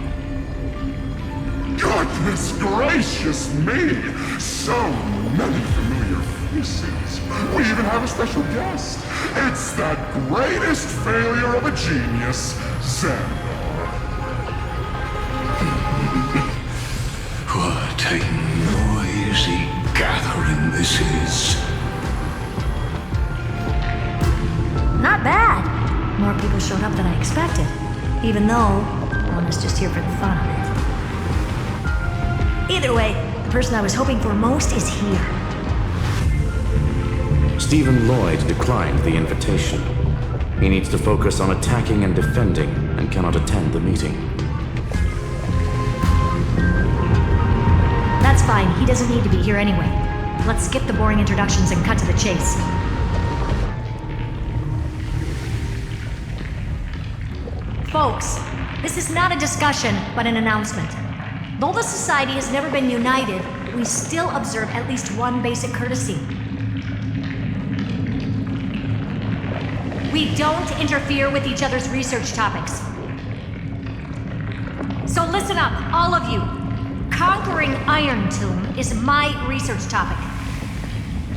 Goodness gracious me! So many familiar faces. We even have a special guest. It's that greatest failure of a genius, Xander. What a noisy gathering this is. Not bad. More people showed up than I expected. Even though one is just here for the fun of it. Either way, the person I was hoping for most is here. Stephen Lloyd declined the invitation. He needs to focus on attacking and defending and cannot attend the meeting. That's fine, he doesn't need to be here anyway. Let's skip the boring introductions and cut to the chase. Folks, this is not a discussion, but an announcement. Though the Society has never been united, we still observe at least one basic courtesy. We don't interfere with each other's research topics. So listen up, all of you. Conquering Iron Tomb is my research topic.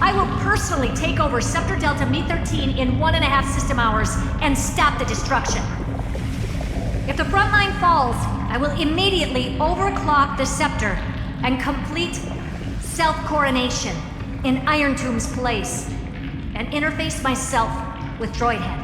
I will personally take over Scepter Delta Me-13 in 1.5 system hours and stop the destruction. If the front line falls, I will immediately overclock the Scepter and complete self-coronation in Iron Tomb's place and interface myself with Droidhead.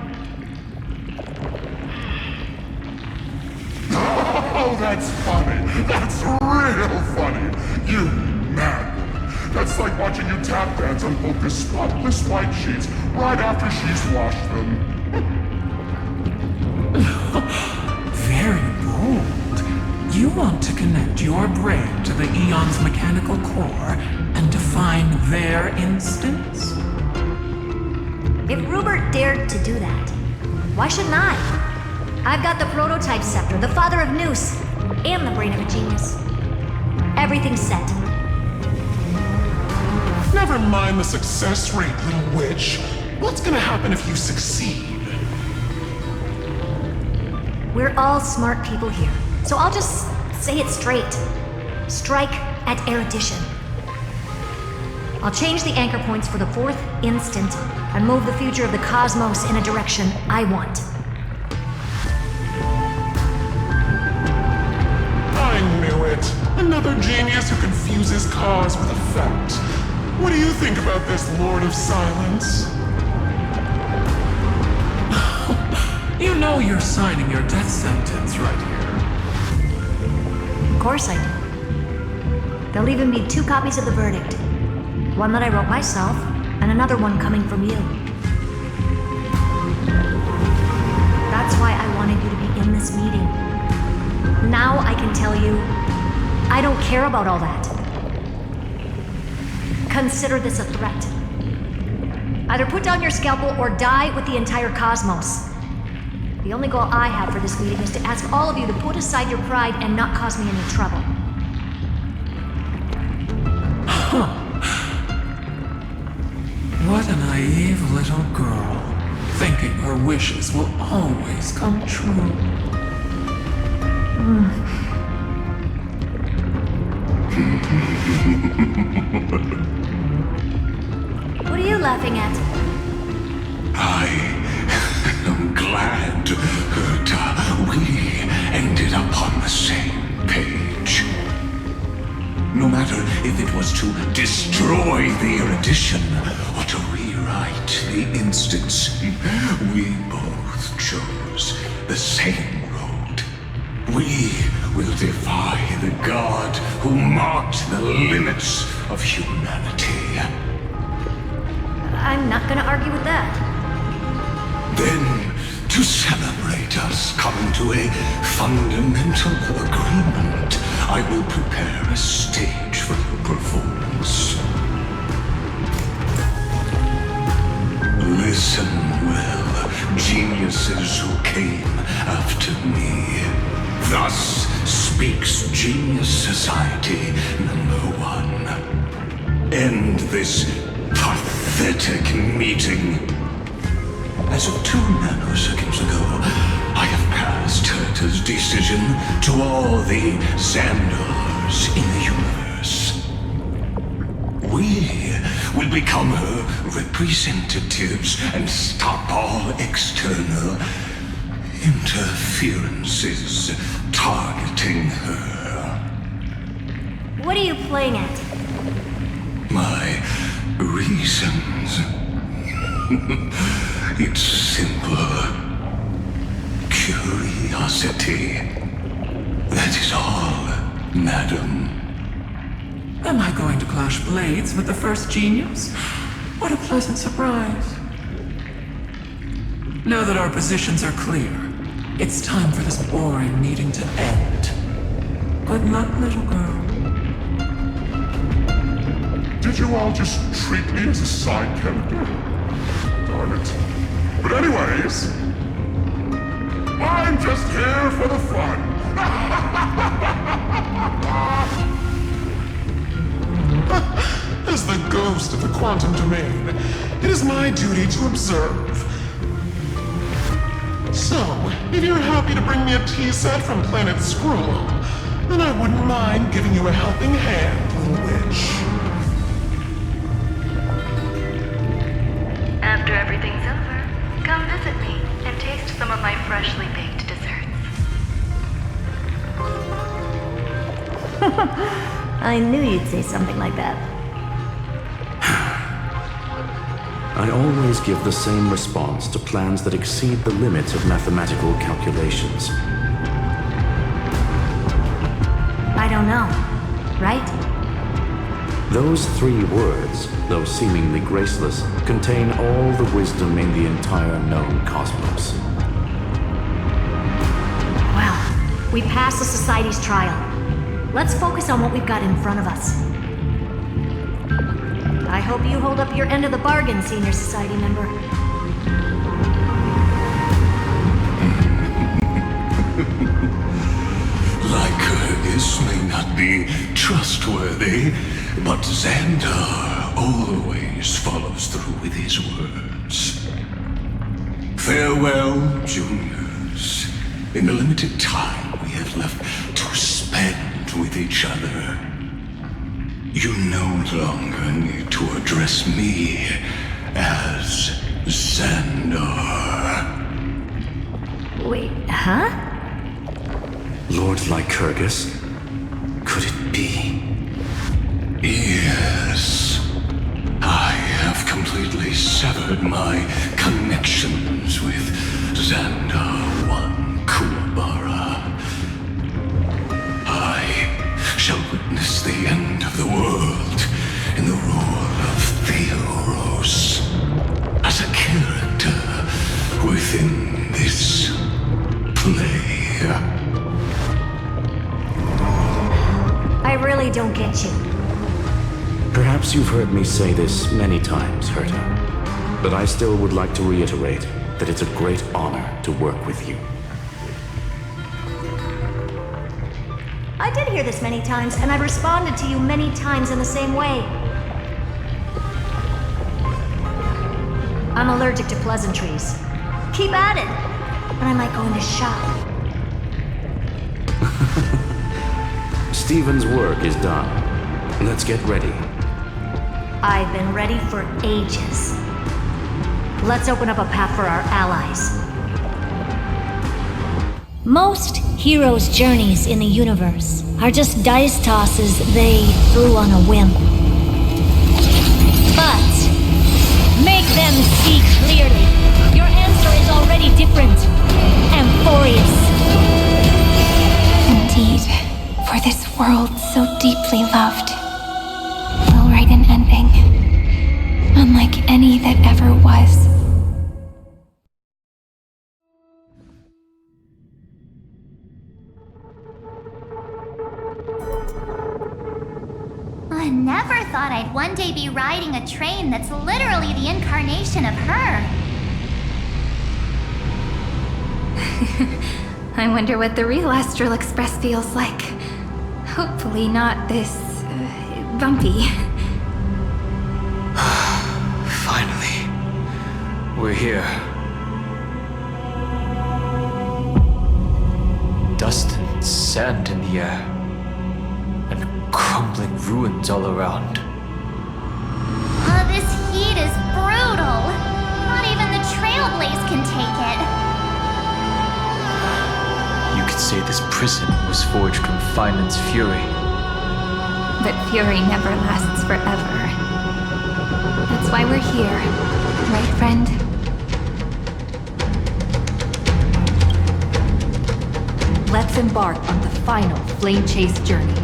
Oh, that's funny. That's real funny. You mad woman. That's like watching you tap dance on Polka's spotless white sheets right after she's washed them. Very bold. You want to connect your brain to the Eon's mechanical core and define their instance? If Rupert dared to do that, why shouldn't I? I've got the prototype scepter, the father of Noose, and the brain of a genius. Everything's set. Never mind the success rate, little witch. What's gonna happen if you succeed? We're all smart people here, so I'll just say it straight. Strike at erudition. I'll change the anchor points for the 4th instant and move the future of the cosmos in a direction I want. I knew it. Another genius who confuses cause with effect. What do you think about this, Lord of Silence? You know you're signing your death sentence right here. Of course I do. There'll even be 2 copies of the verdict. One that I wrote myself, and another one coming from you. That's why I wanted you to be in this meeting. Now I can tell you, I don't care about all that. Consider this a threat. Either put down your scalpel or die with the entire cosmos. The only goal I have for this meeting is to ask all of you to put aside your pride and not cause me any trouble. What a naive little girl, thinking her wishes will always come true. What are you laughing at? I am glad, Herta, we ended up on the same page. No matter if it was to destroy the erudition or to rewrite the instance, we both chose the same road. We will defy the god who marked the limits of humanity. I'm not gonna argue with that. Then, to celebrate us coming to a fundamental agreement, I will prepare a stage for your performance. Listen well, geniuses who came after me. Thus speaks Genius Society #1. End this pathetic meeting. As of 2 nanoseconds ago, I have passed Herta's decision to all the Xandars in the universe. We will become her representatives and stop all external interferences targeting her. What are you playing at? My reasons. It's simple. Curiosity. That is all, madam. Am I going to clash blades with the first genius? What a pleasant surprise. Now that our positions are clear, it's time for this boring meeting to end. Good luck, little girl. Did you all just treat me as a side character? Darn it. But anyways, I'm just here for the fun. As the ghost of the quantum domain, it is my duty to observe. So, if you're happy to bring me a tea set from planet Skrull, then I wouldn't mind giving you a helping hand, little witch. After everything's over, come visit me and taste some of my freshly baked desserts. I knew you'd say something like that. I always give the same response to plans that exceed the limits of mathematical calculations. I don't know, right? Those 3 words, though seemingly graceless, contain all the wisdom in the entire known cosmos. Well, we passed the Society's trial. Let's focus on what we've got in front of us. I hope you hold up your end of the bargain, Senior Society member. Lycurgus may not be trustworthy, but Xandar always follows through with his words. Farewell, juniors. In the limited time we have left to spend with each other, you no longer need to address me as Xandar. Wait, huh? Lord Lycurgus? Could it be? Yes. I have completely severed my connections with Xandar 1 Kuwabara. I shall witness the end of the world in the role of Theoros as a character within this play. I really don't get you. Perhaps you've heard me say this many times, Herta. but I still would like to reiterate that it's a great honor to work with you. I did hear this many times, and I've responded to you many times in the same way. I'm allergic to pleasantries. Keep at it, and I might go into shock. Steven's work is done. Let's get ready. I've been ready for ages. Let's open up a path for our allies. Most heroes' journeys in the universe are just dice tosses they threw on a whim. But make them see clearly. Your answer is already different. Amphorius. Indeed, for this world so deeply loved, we'll write an ending, unlike any that ever was. I never thought I'd one day be riding a train that's literally the incarnation of her. I wonder what the real Astral Express feels like. Hopefully not this... bumpy. Finally. We're here. Dust and sand in the air. And crumbling ruins all around. This heat is brutal. Not even the Trailblaze can take it. You could say this prison was forged from Finland's fury. But fury never lasts forever. That's why we're here. Right, friend? Let's embark on the final flame chase journey.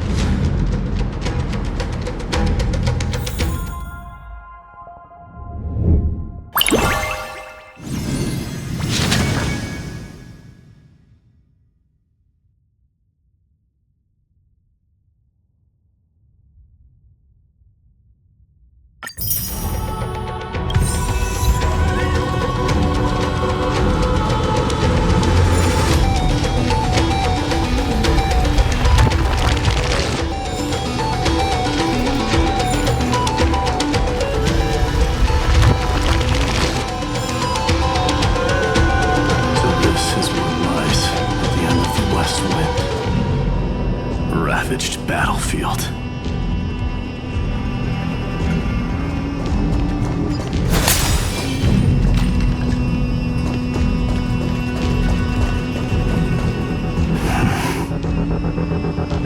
Ravaged battlefield.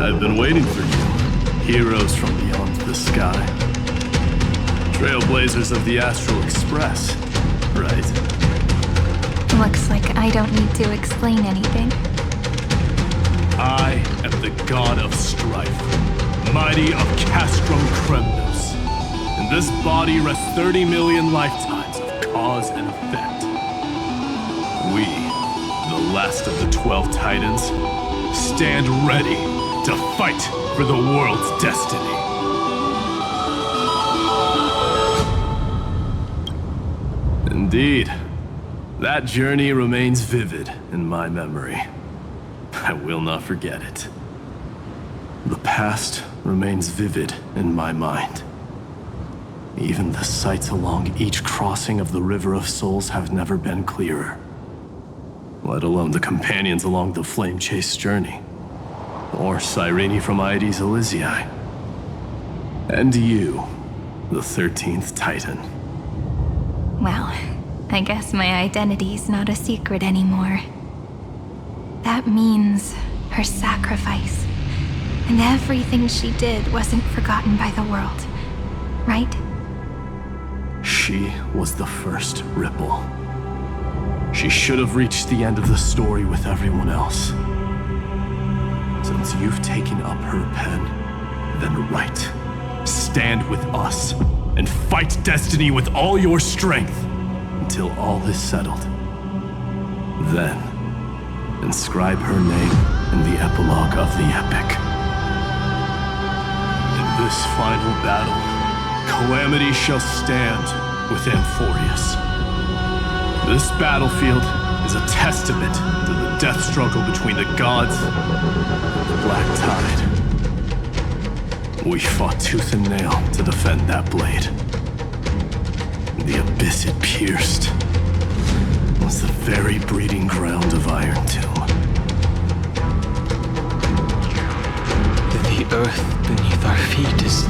I've been waiting for you, heroes from beyond the sky. Trailblazers of the Astral Express, right? Looks like I don't need to explain anything. I am the god of strife, mighty of Castrum Kremnos. In this body rest 30 million lifetimes of cause and effect. We, the last of the 12 Titans, stand ready to fight for the world's destiny. Indeed, that journey remains vivid in my memory. I will not forget it. The past remains vivid in my mind. Even the sights along each crossing of the River of Souls have never been clearer. Let alone the companions along the Flame Chase journey. Or Cyrene from Aedes Elysiae. And you, the 13th Titan. Well, I guess my identity's not a secret anymore. That means her sacrifice. And everything she did wasn't forgotten by the world, right? She was the first ripple. She should have reached the end of the story with everyone else. Since you've taken up her pen, then write. Stand with us and fight destiny with all your strength until all is settled. Then, inscribe her name in the epilogue of the epic. In this final battle, Calamity shall stand with Amphorius. This battlefield is a testament to the death struggle between the gods and the Black Tide. We fought tooth and nail to defend that blade. The abyss it pierced was the very breeding ground of Iron Tomb. The earth beneath our feet is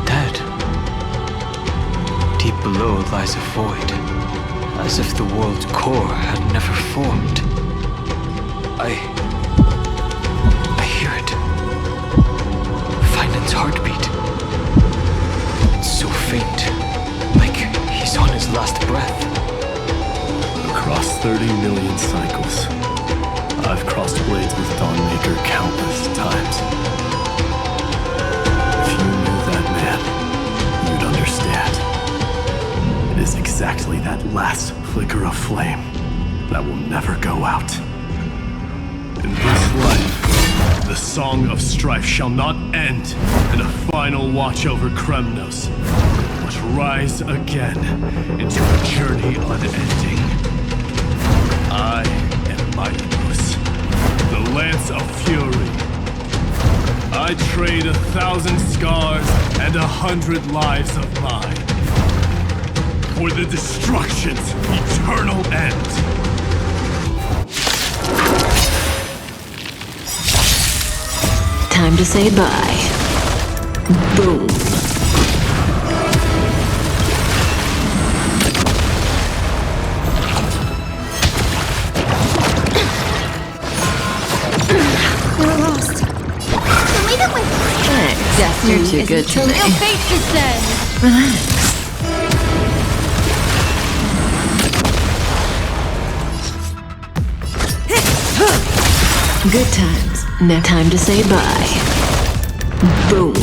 dead. Deep below lies a void, as if the world's core had never formed. I hear it. Finland's heartbeat. It's so faint, like he's on his last breath. Across 30 million cycles, I've crossed blades with Dawnmaker countless times. If you knew that man, you'd understand. It is exactly that last flicker of flame that will never go out. In this life, the song of strife shall not end in a final watch over Kremnos, but rise again into a journey unending. I am Mightymoose, the Lance of Fury. I trade 1,000 scars and 100 lives of mine for the destruction's eternal end. Time to say bye. Boom. We're lost. Leave it with Thanks. You're too good till today. your fate descends. Relax. Good times. Now time to say bye. Boom.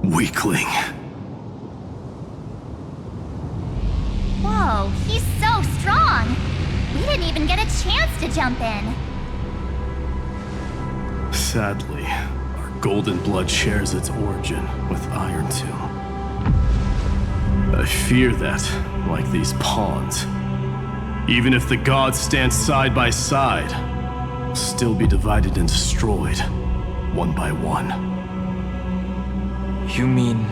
Weakling. Whoa, he's so strong! We didn't even get a chance to jump in. Sadly, our golden blood shares its origin with Iron Tomb. I fear that, like these pawns, even if the gods stand side by side, we'll still be divided and destroyed, one by one. You mean...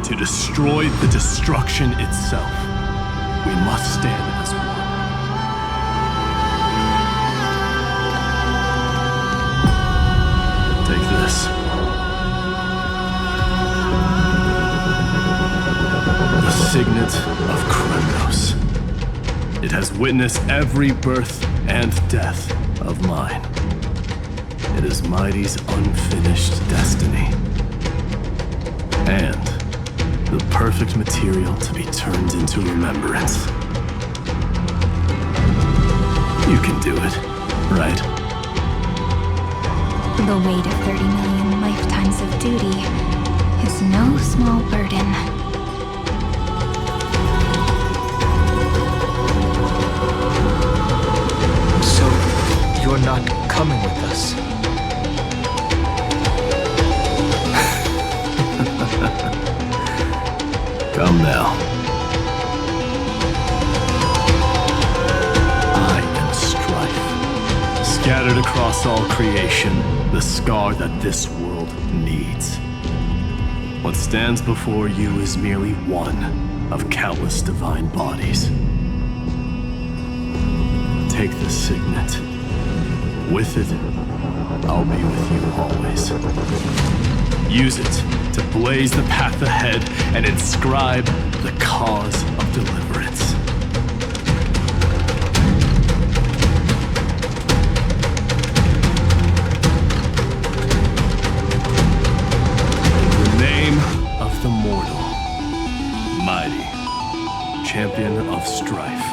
To destroy the destruction itself, we must stand as one. Take this. The signet of Kremnos. It has witnessed every birth and death of mine. It is Mighty's unfinished destiny. And the perfect material to be turned into remembrance. You can do it, right? The weight of 30 million lifetimes of duty is no small burden. So, you're not coming with us? Come now. I am strife. Scattered across all creation, the scar that this world needs. What stands before you is merely one of countless divine bodies. Take the signet. With it, I'll be with you always. Use it to blaze the path ahead and inscribe the cause of deliverance. In the name of the mortal, Mighty, champion of strife,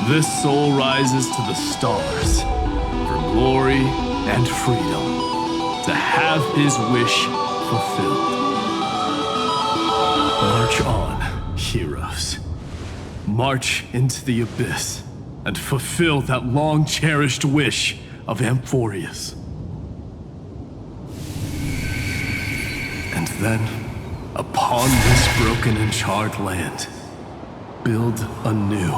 this soul rises to the stars for glory and freedom, to have his wish fulfilled. March on, heroes. March into the abyss and fulfill that long-cherished wish of Amphorius. And then, upon this broken and charred land, build anew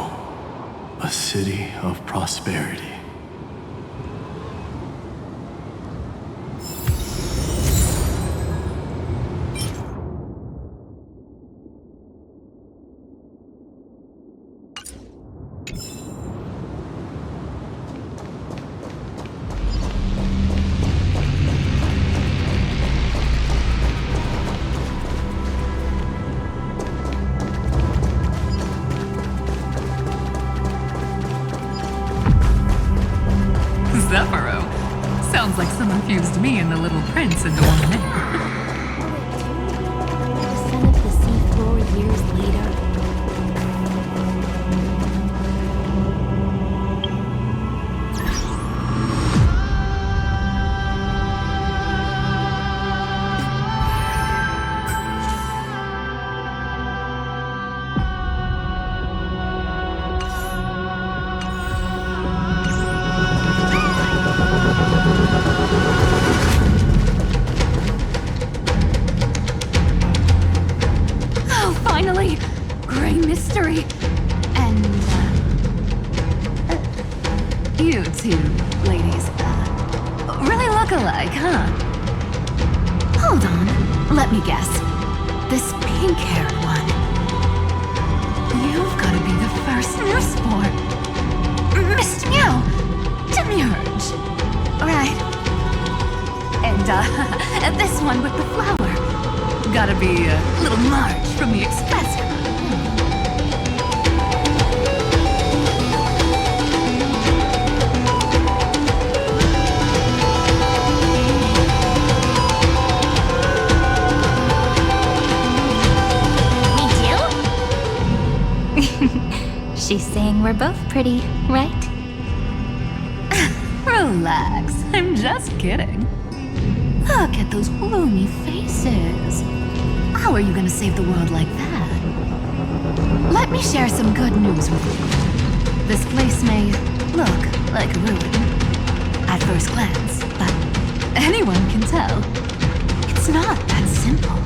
a city of prosperity. Zephyro. Sounds like someone fused me and the Little Prince into one man. Son of the seafloor years later. Finally! Great mystery! And, you two ladies, really look alike, huh? Hold on, let me guess. This pink-haired one. You've gotta be the first newsport. Miss Meow! Demurge! Right. And, this one with the flower. Gotta be little Marge from the Express. She's saying we're both pretty, right? Relax, I'm just kidding. Look at those gloomy faces. How are you gonna save the world like that? Let me share some good news with you. This place may look like a ruin at first glance, but anyone can tell it's not that simple.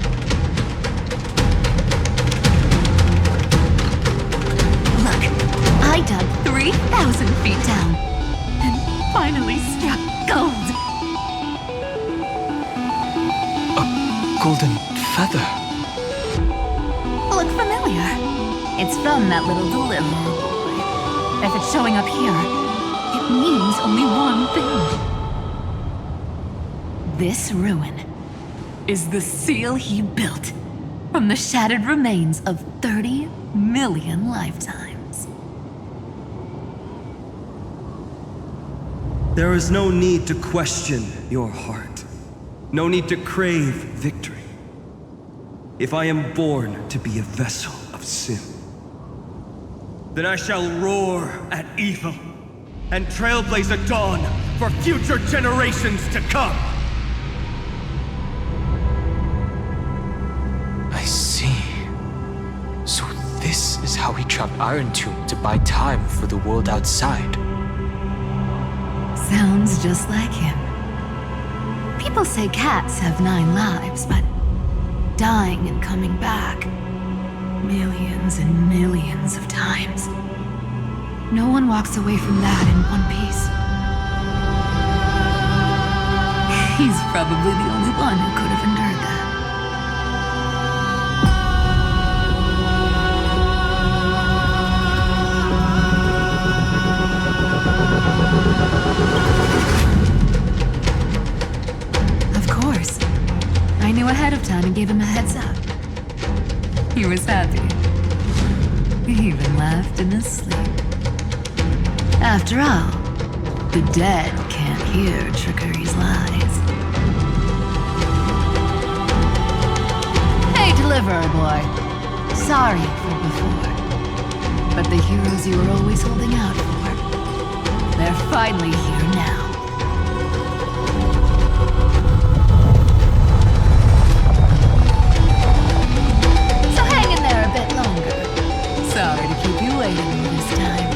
Look, I dug 3,000 feet down and finally struck gold. A golden feather. Look familiar. It's from that little deliverer boy. If it's showing up here, it means only one thing. This ruin is the seal he built from the shattered remains of 30 million lifetimes. There is no need to question your heart. No need to crave victory. If I am born to be a vessel of sin, then I shall roar at evil and trailblaze a dawn for future generations to come. I see. So this is how he trapped Iron Tomb to buy time for the world outside. Sounds just like him. People say cats have 9 lives, but dying and coming back millions and millions of times. No one walks away from that in one piece. He's probably the only one who could have endured that. Of course. I knew ahead of time and gave him a heads up. He was happy. He even laughed in his sleep. After all, the dead can't hear Trickery's lies. Hey, Deliverer Boy. Sorry for before. But the heroes you were always holding out for, they're finally here now. So hang in there a bit longer. Sorry to keep you waiting all this time.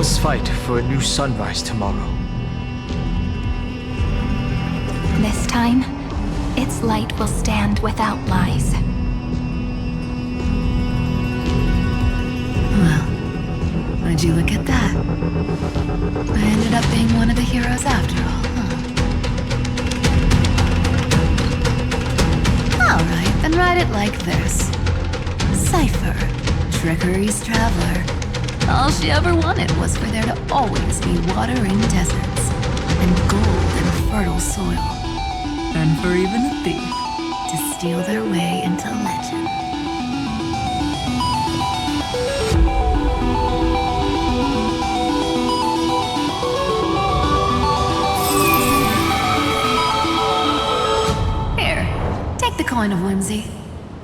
us fight for a new sunrise tomorrow. This time, its light will stand without lies. Well, would you look at that? I ended up being one of the heroes after all, huh? Alright, then write it like this. Cypher, Trickery's traveler. All she ever wanted was for there to always be water in deserts, and gold in fertile soil, and for even a thief to steal their way into legend. Here, take the coin of whimsy.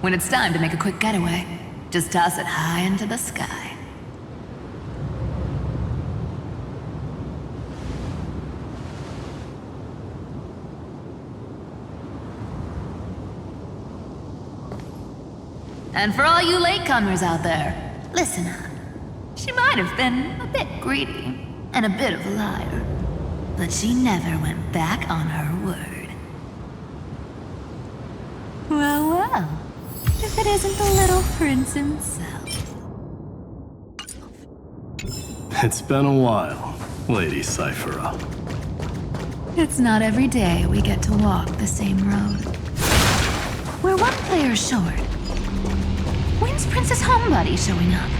When it's time to make a quick getaway, just toss it high into the sky. And for all you latecomers out there, listen up. She might have been a bit greedy and a bit of a liar, but she never went back on her word. Well, well, if it isn't the little prince himself. It's been a while, Lady Cyphera. It's not every day we get to walk the same road. We're one player short. When's Princess Homebody showing up?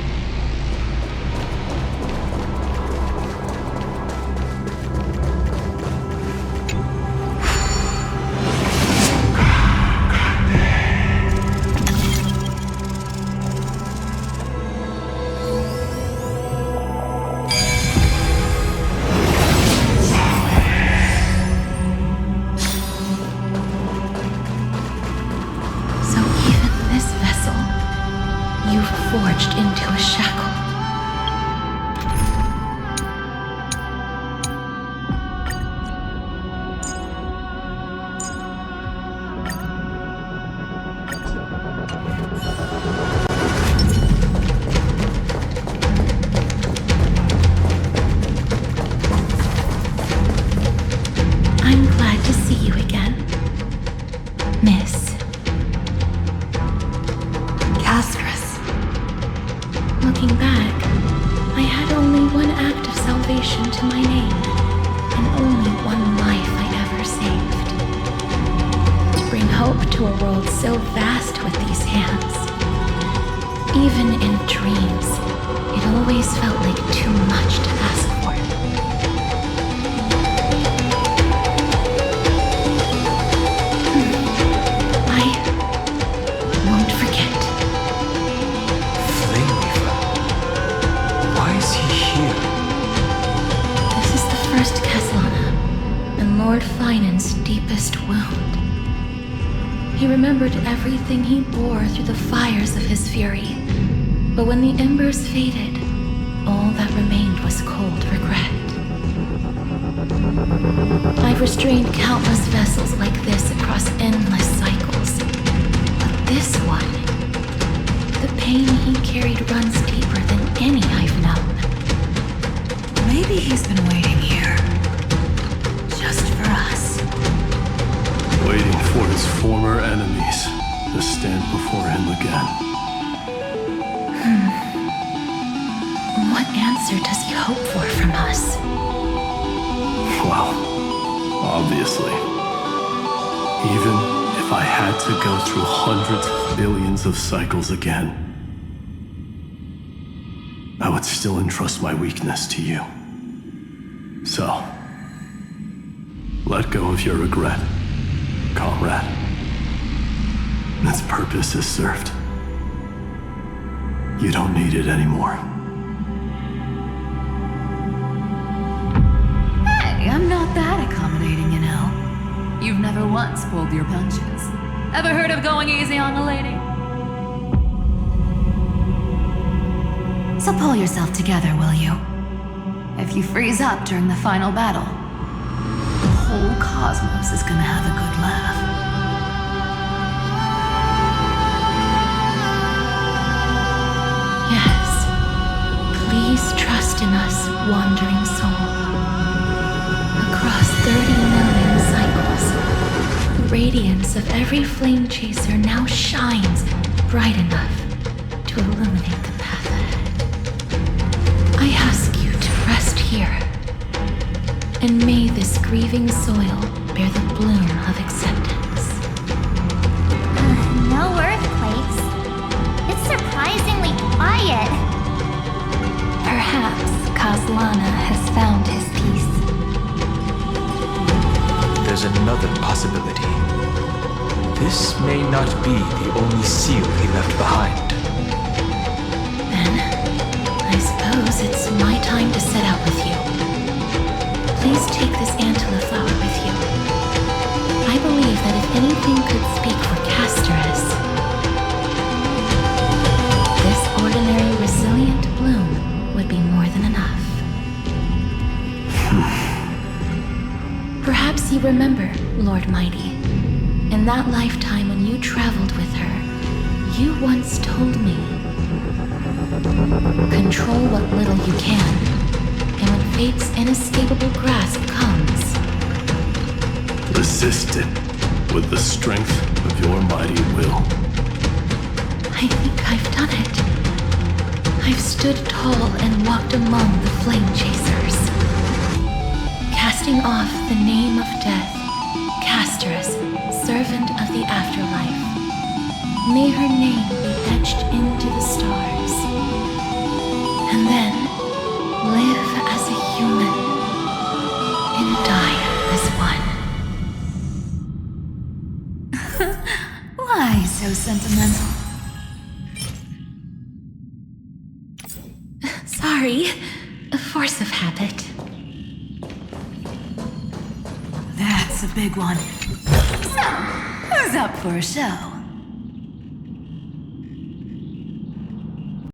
Forged into a shackle. I'm glad to see you again, Miss Looking back, I had only one act of salvation to my name, and only one life I ever saved. To bring hope to a world so vast with these hands. Even in dreams, it always felt like too much to ask for. I won't forget. This is the first Caslana, and Lord Finan's deepest wound. He remembered everything he bore through the fires of his fury, but when the embers faded, all that remained was cold regret. I've restrained countless vessels like this across endless cycles, but this one, the pain he carried runs deeper than any I've known. Maybe he's been waiting here. Just for us. Waiting for his former enemies to stand before him again. What answer does he hope for from us? Well, obviously. Even if I had to go through hundreds of billions of cycles again, I would still entrust my weakness to you. So, let go of your regret, comrade. Its purpose is served. You don't need it anymore. Hey, I'm not that accommodating, you know. You've never once pulled your punches. Ever heard of going easy on a lady? So pull yourself together, will you? If you freeze up during the final battle, the whole cosmos is gonna have a good laugh. Yes. Please trust in us. wandering soul. Across 30 million cycles, the radiance of every flame chaser now shines bright enough to illuminate the path ahead. I ask you to rest here, and may this grieving soil bear the bloom of acceptance. No earthquakes. It's surprisingly quiet. Perhaps Kazlana has found his peace. There's another possibility. This may not be the only seal he left behind. Then, I suppose it's my time to set out with you. Please take this Antler flower with you. I believe that if anything could speak for Casterus, this ordinary resilient bloom would be more than enough. Perhaps you remember, Lord Mighty, in that lifetime when you traveled with her, you once told me, control what little you can, and when fate's inescapable grasp comes, resist it with the strength of your mighty will. I think I've done it. I've stood tall and walked among the flame chasers, casting off the name of death, Casterus, servant of the afterlife. May her name be etched into the stars, and then live as a human and die as one. Why so sentimental? Sorry, a force of habit. That's a big one. So, who's up for a show?